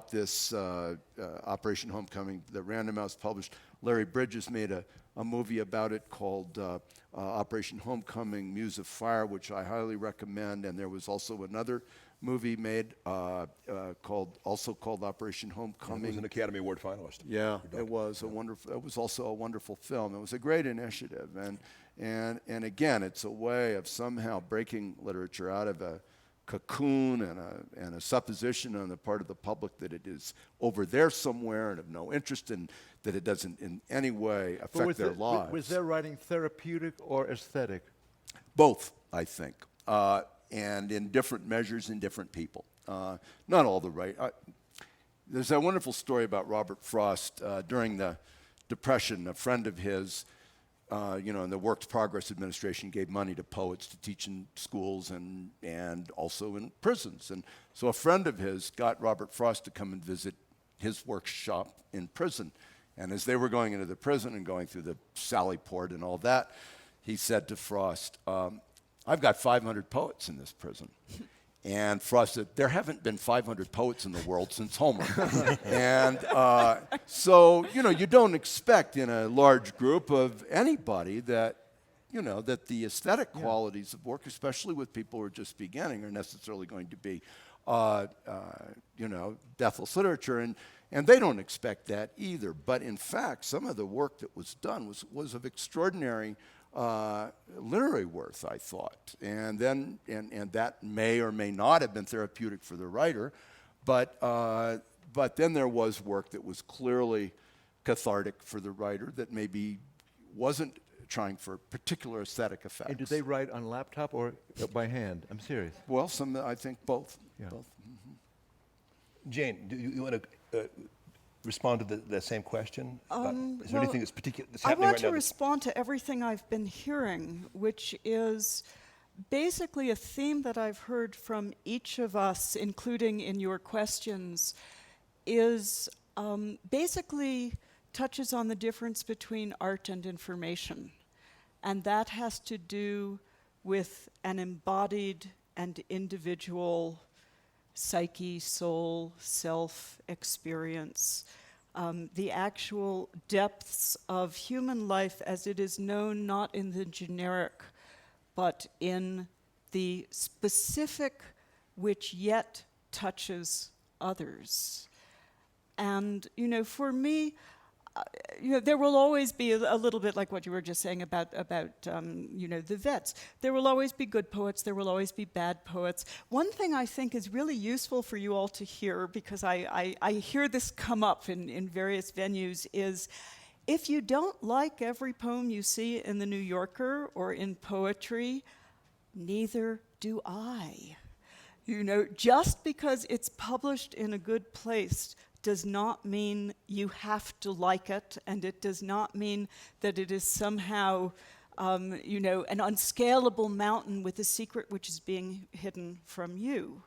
this Operation Homecoming that Random House published. Larry Bridges made a movie about it called Operation Homecoming, Muse of Fire, which I highly recommend. And there was also another movie made called Operation Homecoming. It was an Academy Award finalist. Yeah, it was a wonderful. It was also a wonderful film. It was a great initiative, and again, it's a way of somehow breaking literature out of a cocoon and a supposition on the part of the public that it is over there somewhere and of no interest, and that it doesn't in any way affect their lives. Was their writing therapeutic or aesthetic? Both, I think. And in different measures in different people. Not all the right. There's a wonderful story about Robert Frost during the Depression. A friend of his, in the Works Progress Administration, gave money to poets to teach in schools and also in prisons. And so a friend of his got Robert Frost to come and visit his workshop in prison. And as they were going into the prison and going through the Sally Port and all that, he said to Frost, I've got 500 poets in this prison. And Frost said, there haven't been 500 poets in the world since Homer. And so, you don't expect in a large group of anybody that, that the aesthetic qualities of work, especially with people who are just beginning, are necessarily going to be, deathless literature. And they don't expect that either. But in fact, some of the work that was done was of extraordinary literary worth, I thought, and that may or may not have been therapeutic for the writer, but then there was work that was clearly cathartic for the writer that maybe wasn't trying for particular aesthetic effects. And did they write on laptop or by hand? I'm serious. Well, I think both. Yeah. Both. Jane, do you want to respond to the same question? Is there anything that's particular that's happening right now? I want to respond to everything I've been hearing, which is basically a theme that I've heard from each of us, including in your questions, is basically touches on the difference between art and information. And that has to do with an embodied and individual psyche, soul, self experience. The actual depths of human life as it is known, not in the generic, but in the specific, which yet touches others. And, for me, there will always be a little bit like what you were just saying about the vets. There will always be good poets. There will always be bad poets. One thing I think is really useful for you all to hear, because I hear this come up in various venues, is if you don't like every poem you see in the New Yorker or in poetry, neither do I. Just because it's published in a good place does not mean you have to like it, and it does not mean that it is somehow, an unscalable mountain with a secret which is being hidden from you.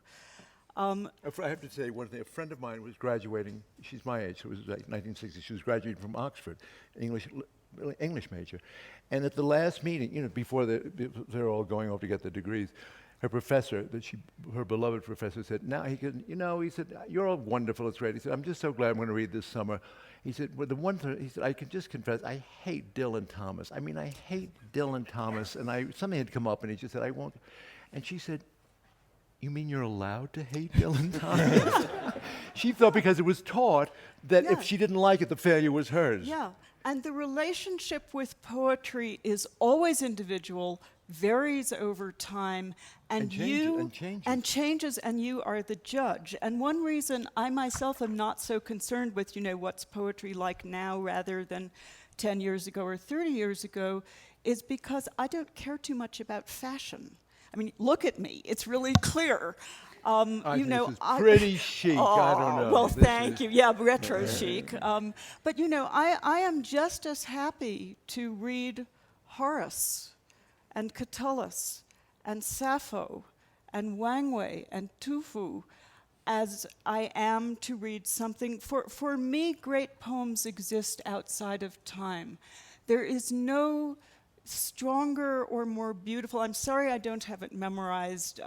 I have to say one thing. A friend of mine was graduating. She's my age. So it was like 1960. She was graduating from Oxford, English major. And at the last meeting, before they're all going off to get their degrees, her professor, her beloved professor, said, "Now he said, you're all wonderful. It's great." He said, "I'm just so glad I'm going to read this summer." He said, "Well, he said, I can just confess, I hate Dylan Thomas. I mean, I hate Dylan Thomas." And something had come up, and he just said, "I won't." And she said, "You mean you're allowed to hate Dylan Thomas?" She thought because it was taught that if she didn't like it, the failure was hers. Yeah, and the relationship with poetry is always individual, varies over time, and changes, and you are the judge. And one reason I myself am not so concerned with, what's poetry like now rather than 10 years ago or 30 years ago, is because I don't care too much about fashion. I mean, look at me; it's really clear. This is pretty chic. I don't know. Well, thank you. Yeah, retro chic. But I am just as happy to read Horace and Catullus and Sappho and Wang Wei and Tu Fu as I am to read something. For me, great poems exist outside of time. There is no stronger or more beautiful. I'm sorry I don't have it memorized.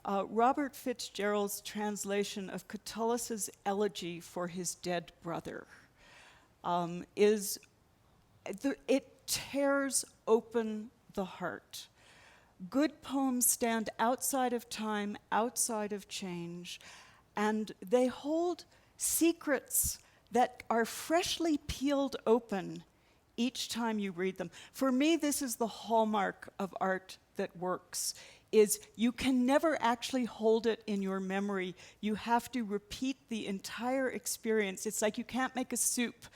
Robert Fitzgerald's translation of Catullus's elegy for his dead brother it tears open the heart. Good poems stand outside of time, outside of change, and they hold secrets that are freshly peeled open each time you read them. For me, this is the hallmark of art that works, is you can never actually hold it in your memory. You have to repeat the entire experience. It's like you can't make a soup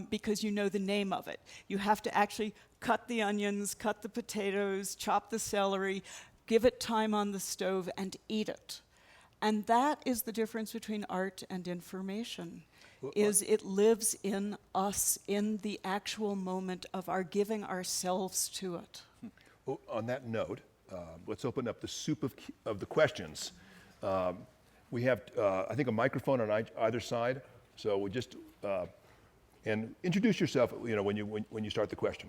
because you know the name of it. You have to actually cut the onions, cut the potatoes, chop the celery, give it time on the stove, and eat it. And that is the difference between art and information. It lives in us, in the actual moment of our giving ourselves to it. Well, on that note, let's open up the soup of the questions. We have, I think, a microphone on either side. So we just and introduce yourself. When you start the question.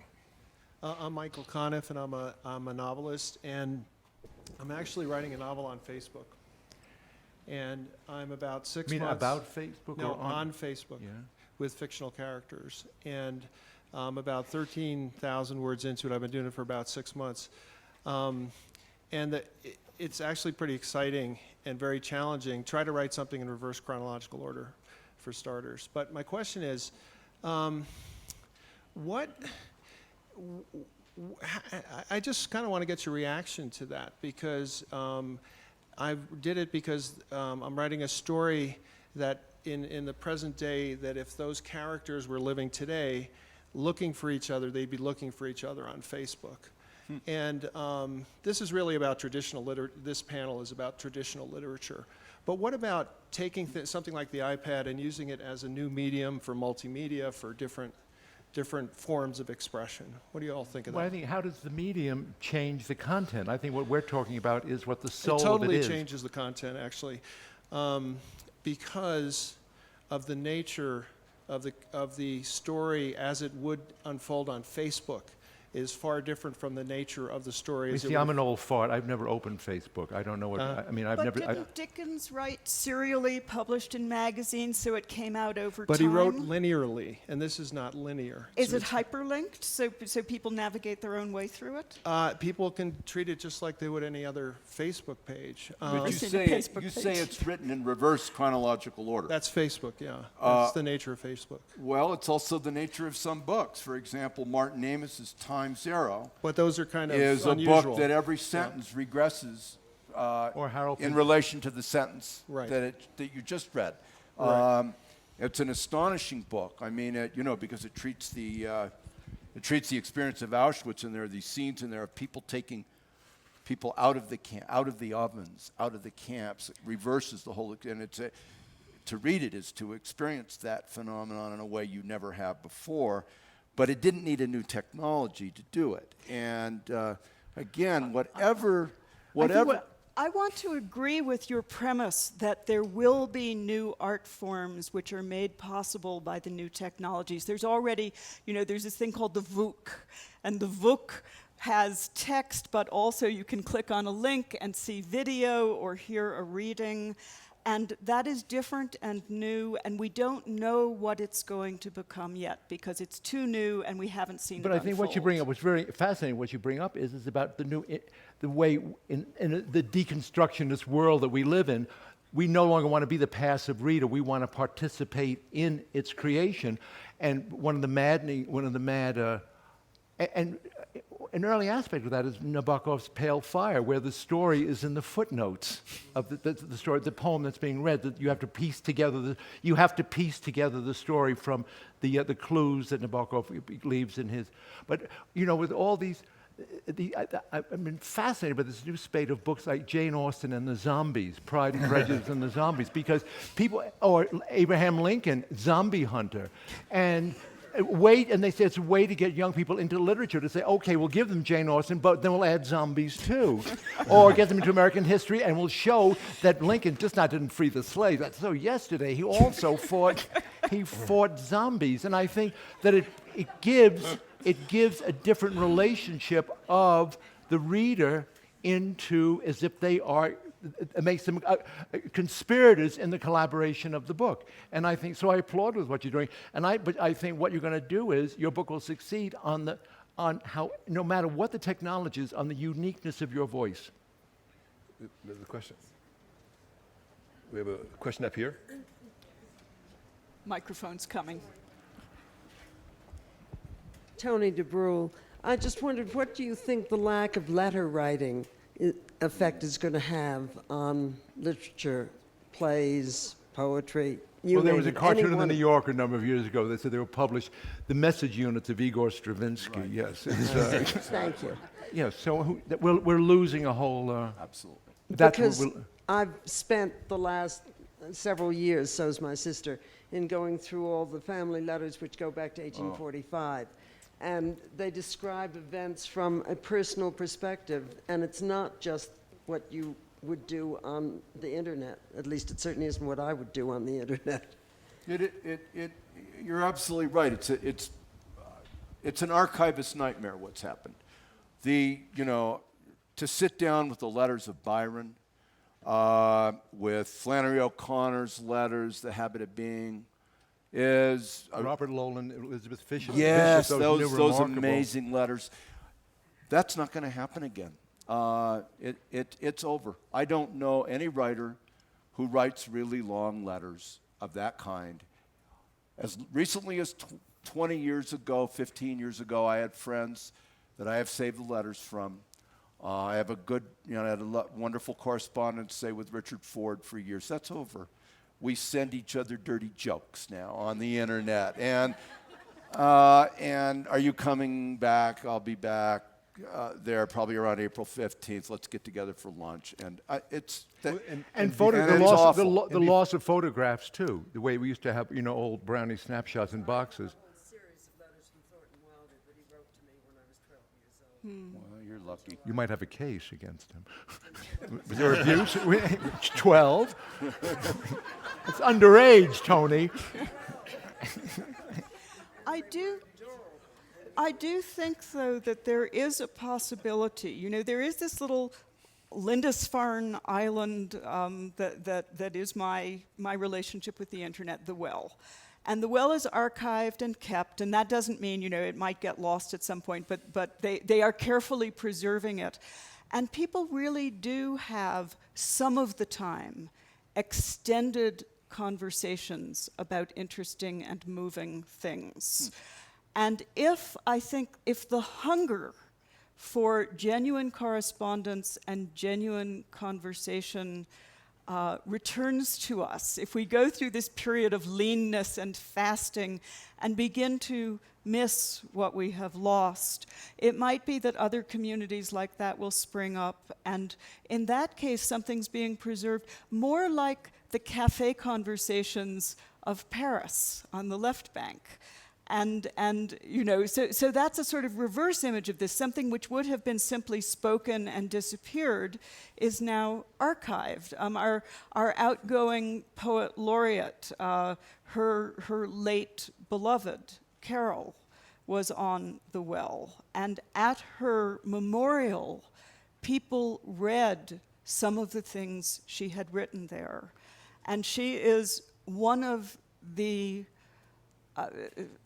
I'm Michael Conniff, and I'm a novelist, and I'm actually writing a novel on Facebook. And I'm about 6 months. You mean about Facebook? No, or on Facebook, with fictional characters. And I'm about 13,000 words into it. I've been doing it for about 6 months. It's actually pretty exciting and very challenging. Try to write something in reverse chronological order, for starters. But my question is, I just kind of want to get your reaction to that, because I did it because I'm writing a story that in the present day, that if those characters were living today, looking for each other, they'd be looking for each other on Facebook. And this is really about traditional this panel is about traditional literature. But what about taking something like the iPad and using it as a new medium for multimedia, for different different forms of expression. What do you all think of Well, I that? think how does the medium change the content? I think what we're talking about is what the soul It totally of it is. changes the content, actually, because of the nature of the story as it would unfold on Facebook is far different from the nature of the story You as it see, would I'm an old fart. I've never opened Facebook. I don't know what. I mean, I've But never. didn't Dickens write serially, published in magazines, so it came out over But time? he wrote linearly, and this is not linear. Is So it hyperlinked, so people navigate their own way through it? people can treat it just like they would any other Facebook page. But you Listen to say, Facebook you say page. it's written in reverse chronological order. That's Facebook, yeah. That's the nature of Facebook. Well, it's also the nature of some books. For example, Martin Amis's Time Zero But those are kind of is unusual. a book that every sentence regresses or Harold. in relation to the sentence Right. that you just read. Right. It's an astonishing book. I mean, because it treats the experience of Auschwitz, and there are these scenes in there of people taking people out of the camp, out of the ovens, out of the camps. It reverses the whole, and to read it is to experience that phenomenon in a way you never have before. But it didn't need a new technology to do it. And again, whatever. I want to agree with your premise that there will be new art forms which are made possible by the new technologies. There's already, there's this thing called the VOOC, and the VOOC has text, but also you can click on a link and see video or hear a reading. And that is different and new, and we don't know what it's going to become yet because it's too new and we haven't seen But it I think what you bring up, what's very fascinating, what you bring up is about the way in the deconstructionist world that we live in, we no longer want to be the passive reader. We want to participate in its creation. And an early aspect of that is Nabokov's Pale Fire, where the story is in the footnotes of the story, the poem that's being read. That you have to piece together the story from the clues that Nabokov leaves in his. But with all these, I've been fascinated by this new spate of books like Jane Austen and the Zombies, Pride and Prejudice and the Zombies, because or Abraham Lincoln, Zombie Hunter, and they say it's a way to get young people into literature, to say, okay, we'll give them Jane Austen, but then we'll add zombies too. Or get them into American history, and we'll show that Lincoln just didn't free the slaves. So yesterday, he also fought zombies. And I think that it gives a different relationship of the reader into as if they are. It makes them conspirators in the collaboration of the book. And I think, so I applaud with what you're doing. But I think what you're going to do is your book will succeed on how, no matter what the technology is, on the uniqueness of your voice. There's a question. We have a question up here. Microphone's coming. Tony DeBrule, I just wondered, what do you think the lack of letter writing effect is going to have on literature, plays, poetry? Well, there was a cartoon in the New Yorker a number of years ago that said they would publish the message units of Igor Stravinsky. Right. Yes. Thank you. Yes, so we're losing a whole... Absolutely. Because I've spent the last several years, so is my sister, in going through all the family letters which go back to 1845. And they describe events from a personal perspective, and it's not just what you would do on the internet. At least it certainly isn't what I would do on the internet. You're absolutely right. It's an archivist's nightmare what's happened. To sit down with the letters of Byron, with Flannery O'Connor's letters, The Habit of Being, is Robert Lowland, Elizabeth Fisher. Yes, Bishop, those amazing letters. That's not going to happen again. It's over. I don't know any writer who writes really long letters of that kind. As recently as 20 years ago, 15 years ago, I had friends that I have saved the letters from. I have I had a wonderful correspondence, say, with Richard Ford for years. That's over. We send each other dirty jokes now on the internet. And are you coming back? I'll be back there probably around April 15th. Let's get together for lunch. And the loss of photographs too. The way we used to have, old brownie snapshots in boxes. Series of letters from Well, you're lucky. You might have a case against him. Was there abuse? 12? It's underage, Tony. I do think, though, that there is a possibility. You know, there is this little Lindisfarne island that is my relationship with the internet, the Well. And the Well is archived and kept, and that doesn't mean, you know, it might get lost at some point, but they are carefully preserving it. And people really do have, some of the time, extended conversations about interesting and moving things. And if the hunger for genuine correspondence and genuine conversation returns to us, if we go through this period of leanness and fasting and begin to miss what we have lost, it might be that other communities like that will spring up, and in that case, something's being preserved, more like the cafe conversations of Paris on the left bank. And you know, so that's a sort of reverse image of this. Something which would have been simply spoken and disappeared is now archived. Our outgoing poet laureate, her late beloved, Carol, was on the Well. And at her memorial, people read some of the things she had written there. And she is one of the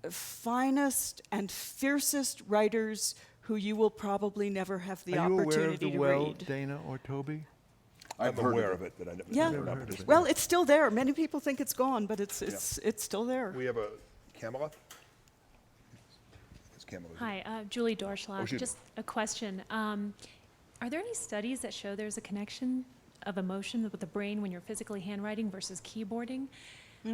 finest and fiercest writers who you will probably never have the Are you opportunity aware of the to Well, read. Dana or Toby? I'm heard aware of it, but I never, Yeah. never participated. Well, it's still there. Many people think it's gone, but it's still there. We have a Kamala? It's Kamala. Hi, Julie Dorschlag. Julie. Just a question. Are there any studies that show there's a connection of emotion with the brain when you're physically handwriting versus keyboarding?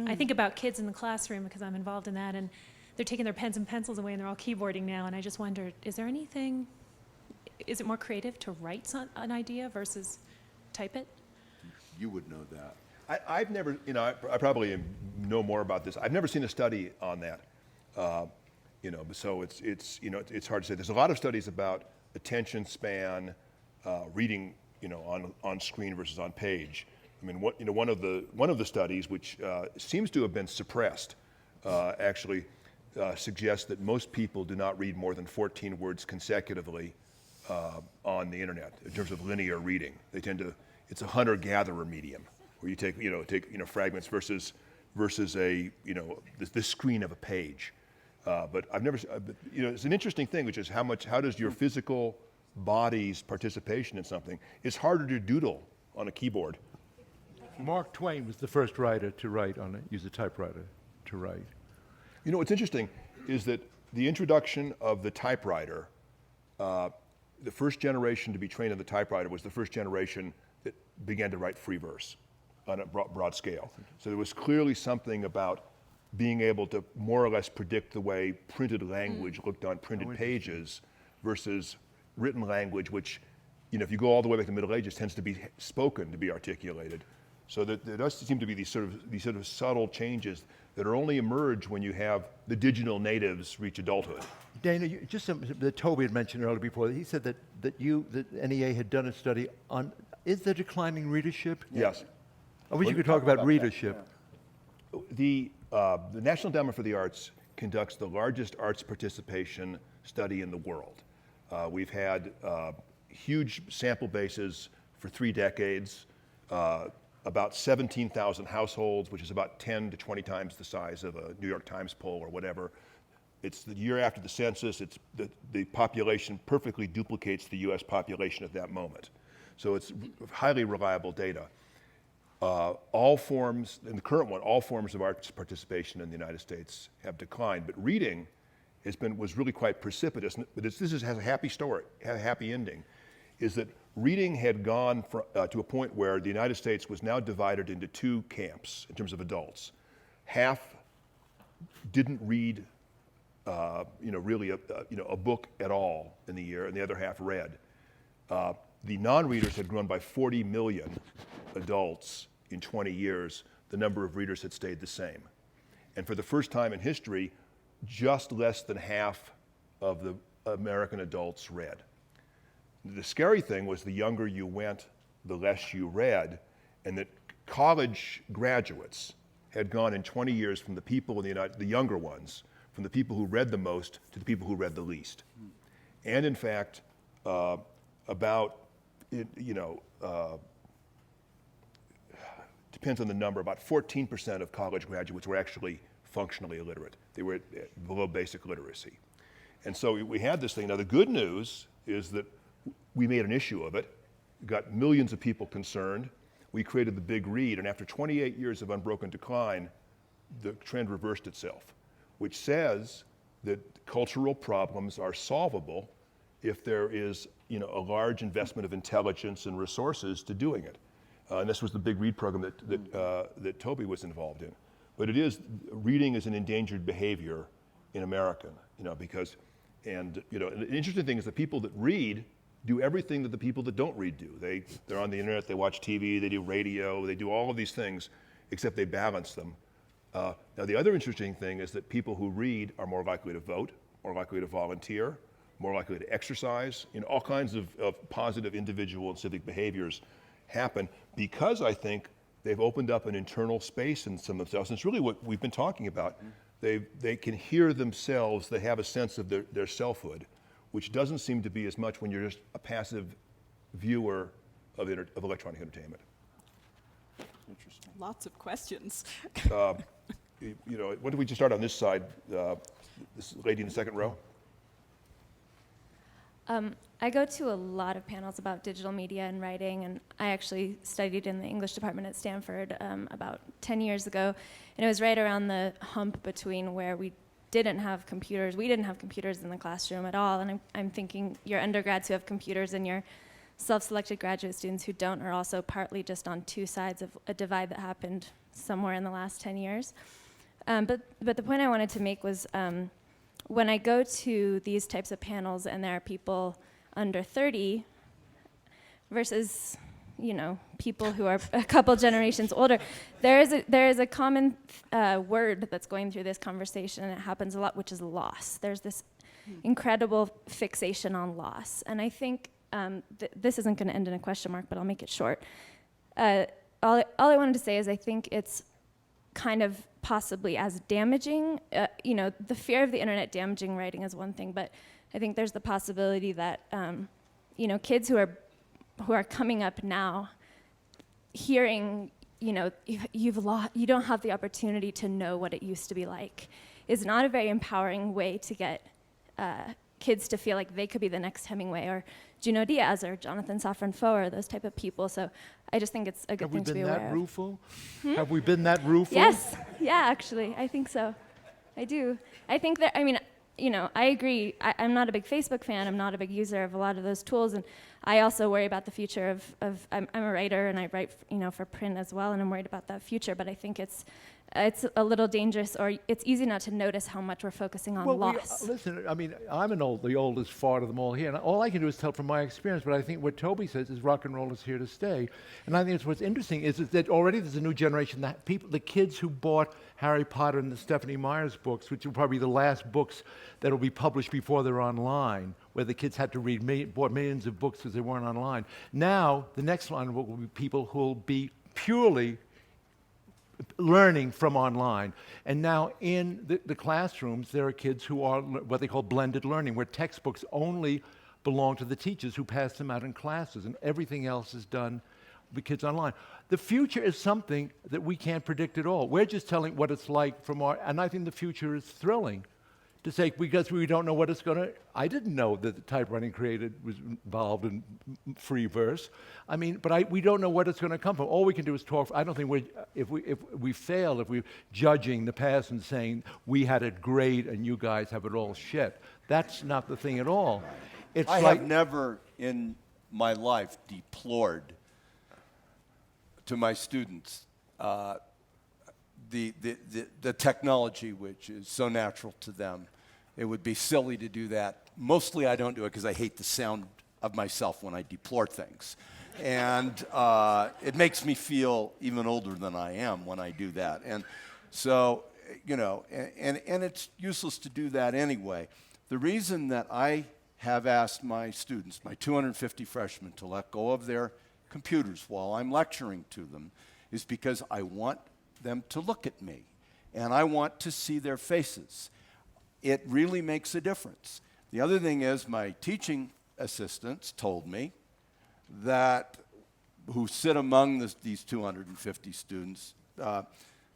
I think about kids in the classroom because I'm involved in that, and they're taking their pens and pencils away and they're all keyboarding now, and I just wonder, is it more creative to write an idea versus type it? You would know that. I've never, you know, I probably know more about this. I've never seen a study on that. You know, so it's you know, it's hard to say. There's a lot of studies about attention span, reading, you know, on screen versus on page. I mean, one of the studies, which seems to have been suppressed, actually suggests that most people do not read more than 14 words consecutively on the internet in terms of linear reading. They tend to, it's a hunter-gatherer medium where you take fragments versus a, you know, the screen of a page. But I've never, you know, it's an interesting thing, which is how does your physical body's participation in something? It's harder to doodle on a keyboard. Mark Twain was the first writer to use a typewriter to write. You know, what's interesting is that the introduction of the typewriter, the first generation to be trained on the typewriter was the first generation that began to write free verse on a broad scale. So there was clearly something about being able to more or less predict the way printed language looked on printed pages versus written language, which, you know, if you go all the way back to the Middle Ages, tends to be spoken to be articulated. So that there does seem to be these sort of subtle changes that are only emerge when you have the digital natives reach adulthood. Dana, just something that Toby had mentioned earlier before. He said that NEA had done a study on, is there declining readership? Yes. I wish you could talk about readership. The National Endowment for the Arts conducts the largest arts participation study in the world. We've had huge sample bases for 3 decades, about 17,000 households, which is about 10 to 20 times the size of a New York Times poll or whatever. It's the year after the census. It's the population perfectly duplicates the U.S. population at that moment. So it's highly reliable data. All forms, in the current one, all forms of arts participation in the United States have declined, but reading was really quite precipitous. But this has a happy story, a happy ending, is that reading had gone to a point where the United States was now divided into 2 camps in terms of adults. Half didn't read, really a book at all in the year, and the other half read. The non-readers had grown by 40 million adults in 20 years. The number of readers had stayed the same. And for the first time in history, just less than half of the American adults read. The scary thing was the younger you went, the less you read, and that college graduates had gone in 20 years from the people in the younger ones, from the people who read the most to the people who read the least. And in fact, depends on the number, about 14% of college graduates were actually functionally illiterate. They were below basic literacy. And so we had this thing. Now, the good news is that we made an issue of it, got millions of people concerned. We created the Big Read, and after 28 years of unbroken decline, the trend reversed itself, which says that cultural problems are solvable if there is a large investment of intelligence and resources to doing it. And this was the Big Read program that Toby was involved in. But reading is an endangered behavior in America, because, and the interesting thing is the people that read do everything that the people that don't read do. They're on the internet, they watch TV, they do radio, they do all of these things, except they balance them. Now, the other interesting thing is that people who read are more likely to vote, more likely to volunteer, more likely to exercise. All kinds of positive individual and civic behaviors happen because I think they've opened up an internal space in some of themselves. And it's really what we've been talking about. They can hear themselves, they have a sense of their selfhood, which doesn't seem to be as much when you're just a passive viewer of electronic entertainment. Interesting. Lots of questions. What did we just start on this side? This lady in the second row? I go to a lot of panels about digital media and writing, and I actually studied in the English department at Stanford about 10 years ago, and it was right around the hump between where we didn't have computers. We didn't have computers in the classroom at all, and I'm thinking your undergrads who have computers and your self-selected graduate students who don't are also partly just on two sides of a divide that happened somewhere in the last 10 years. But the point I wanted to make was when I go to these types of panels and there are people under 30 versus people who are a couple generations older, there is a common word that's going through this conversation, and it happens a lot, which is loss. There's this incredible fixation on loss, and I think this isn't going to end in a question mark, but I'll make it short. All I wanted to say is I think it's kind of possibly as damaging. The fear of the internet damaging writing is one thing, but I think there's the possibility that kids who are coming up now, hearing you don't have the opportunity to know what it used to be like, is not a very empowering way to get kids to feel like they could be the next Hemingway or Junot Diaz or Jonathan Safran Foer or those type of people. So I just think it's a good thing to be aware of. Have we been that rueful? Have we been that rueful? Yes. Yeah, actually, I think so. I do. I think that, I agree. I'm not a big Facebook fan. I'm not a big user of a lot of those tools. And I also worry about the future of I'm a writer and I write, for print as well, and I'm worried about that future. But I think it's a little dangerous, or it's easy not to notice how much we're focusing on loss. Listen, I'm the oldest fart of them all here, and all I can do is tell from my experience, but I think what Toby says is rock and roll is here to stay. And I think what's interesting is that already there's a new generation, the kids who bought Harry Potter and the Stephanie Meyer's books, which are probably the last books that will be published before they're online, where the kids had to bought millions of books because they weren't online. Now, the next line will be people who will be purely learning from online. And now in the classrooms, there are kids who are what they call blended learning, where textbooks only belong to the teachers who pass them out in classes, and everything else is done with kids online. The future is something that we can't predict at all. We're just telling what it's like and I think the future is thrilling to say, because we don't know what it's going to. I didn't know that the typewriting was involved in free verse. But we don't know what it's going to come from. All we can do is talk. I don't think if we fail, if we're judging the past and saying we had it great and you guys have it all shit. That's not the thing at all. I have never in my life deplored to my students the technology which is so natural to them. It would be silly to do that. Mostly I don't do it because I hate the sound of myself when I deplore things. And it makes me feel even older than I am when I do that. And so, and it's useless to do that anyway. The reason that I have asked my students, my 250 freshmen, to let go of their computers while I'm lecturing to them is because I want them to look at me, and I want to see their faces. It really makes a difference. The other thing is my teaching assistants told me that, who sit among these 250 students,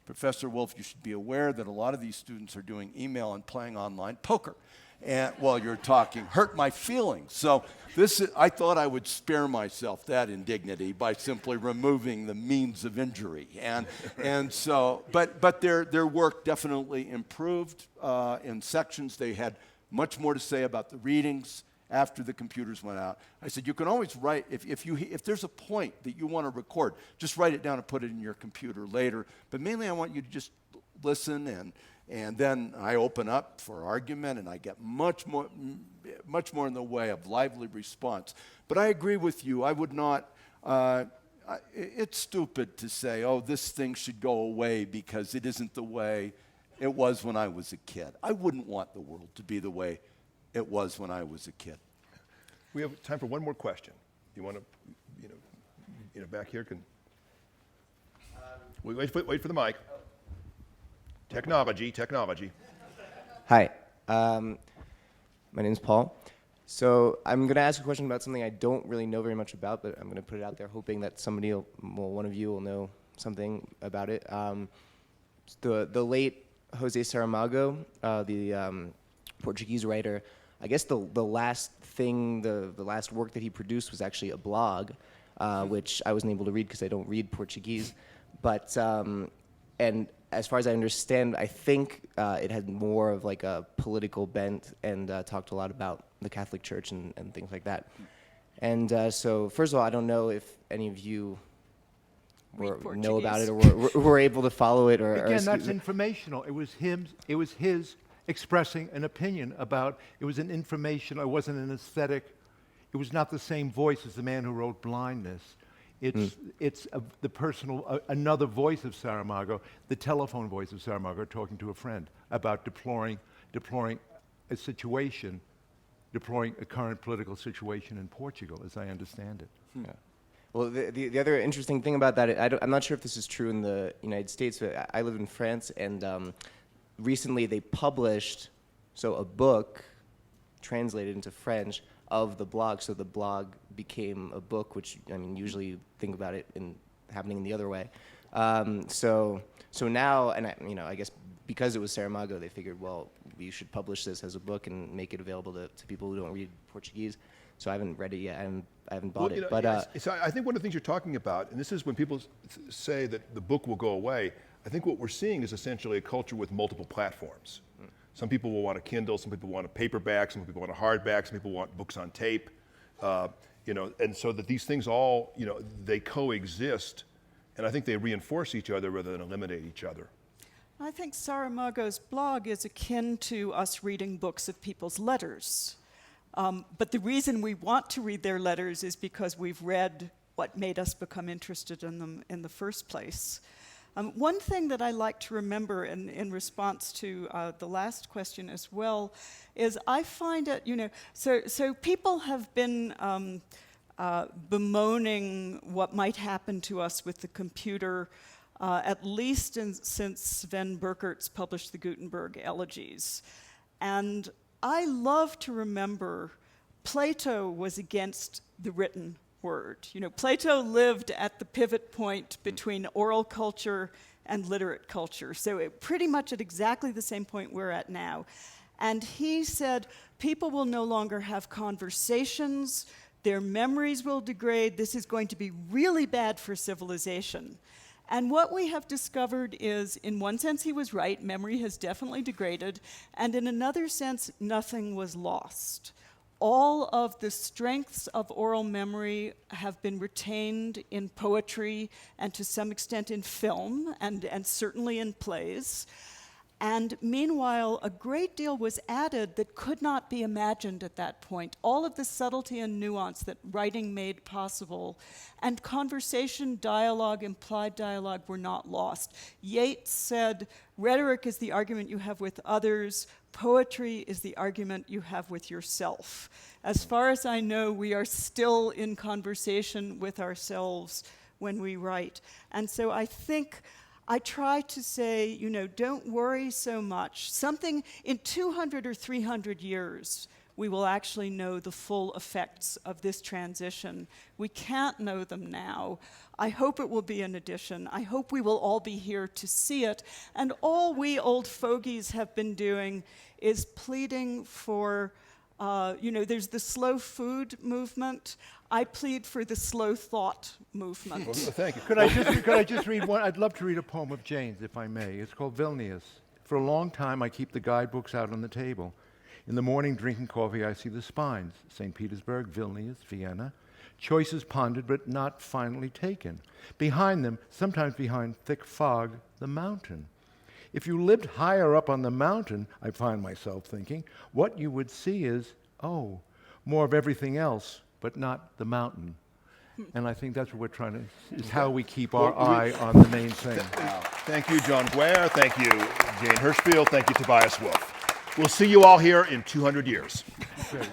Professor Wolff, you should be aware that a lot of these students are doing email and playing online poker and while you're talking. Hurt my feelings. So I thought I would spare myself that indignity by simply removing the means of injury. And so, but their work definitely improved in sections. They had much more to say about the readings after the computers went out. I said, you can always write, if there's a point that you want to record, just write it down and put it in your computer later. But mainly I want you to just listen, and then I open up for argument, and I get much more in the way of lively response. But I agree with you. I would not, it's stupid to say, oh, this thing should go away because it isn't the way it was when I was a kid. I wouldn't want the world to be the way it was when I was a kid. We have time for one more question. You want to, back here can. Wait for the mic. Technology. Hi, my name's Paul. So I'm going to ask a question about something I don't really know very much about, but I'm going to put it out there, hoping that one of you will know something about it. The late Jose Saramago, the Portuguese writer, I guess the last work that he produced was actually a blog, which I wasn't able to read because I don't read Portuguese. But, and as far as I understand, I think it had more of like a political bent and talked a lot about the Catholic Church and things like that. And so, first of all, I don't know if any of you know about it or were able to follow it. Again, that's informational. It was his expressing an opinion about, it was an informational, it wasn't an aesthetic, it was not the same voice as the man who wrote Blindness. It's the personal, another voice of Saramago, the telephone voice of Saramago talking to a friend about deploring a situation, deploring a current political situation in Portugal, as I understand it. Yeah. Well, the other interesting thing about that, I'm not sure if this is true in the United States, but I live in France, and recently they published a book translated into French of the blog. So the blog became a book, which I mean usually you think about it happening in the other way. So now, and I guess because it was Saramago, they figured, well, we should publish this as a book and make it available to people who don't read Portuguese. So I haven't read it yet. I haven't bought it. But I think one of the things you're talking about, and this is when people say that the book will go away, I think what we're seeing is essentially a culture with multiple platforms. Some people will want a Kindle, some people want a paperback, some people want a hardback, some people want books on tape, and so that these things all, they coexist, and I think they reinforce each other rather than eliminate each other. I think Saramago's blog is akin to us reading books of people's letters. But the reason we want to read their letters is because we've read what made us become interested in them in the first place. One thing that I like to remember in response to the last question as well is I find it, so people have been bemoaning what might happen to us with the computer at least since Sven Burkert's published the Gutenberg Elegies. And I love to remember Plato was against the written word. Plato lived at the pivot point between oral culture and literate culture. So pretty much at exactly the same point we're at now. And he said, people will no longer have conversations, their memories will degrade, this is going to be really bad for civilization. And what we have discovered is, in one sense he was right, memory has definitely degraded, and in another sense, nothing was lost. All of the strengths of oral memory have been retained in poetry and to some extent in film and certainly in plays. And meanwhile, a great deal was added that could not be imagined at that point. All of the subtlety and nuance that writing made possible, and conversation, dialogue, implied dialogue were not lost. Yeats said, rhetoric is the argument you have with others, Poetry is the argument you have with yourself. As far as I know, we are still in conversation with ourselves when we write. And so I think I try to say, don't worry so much. Something in 200 or 300 years, we will actually know the full effects of this transition. We can't know them now. I hope it will be an addition. I hope we will all be here to see it. And all we old fogies have been doing is pleading for, there's the slow food movement. I plead for the slow thought movement. Well, thank you. Could I just read one? I'd love to read a poem of Jane's, if I may. It's called Vilnius. For a long time, I keep the guidebooks out on the table. In the morning, drinking coffee, I see the spines. St. Petersburg, Vilnius, Vienna. Choices pondered, but not finally taken. Behind them, sometimes behind thick fog, the mountain. If you lived higher up on the mountain, I find myself thinking, what you would see is, more of everything else, but not the mountain. And I think that's what we're trying to, is how we keep our eye on the main thing. Thank you, John Guare. Thank you, Jane Hirshfield. Thank you, Tobias Wolff. We'll see you all here in 200 years. Great.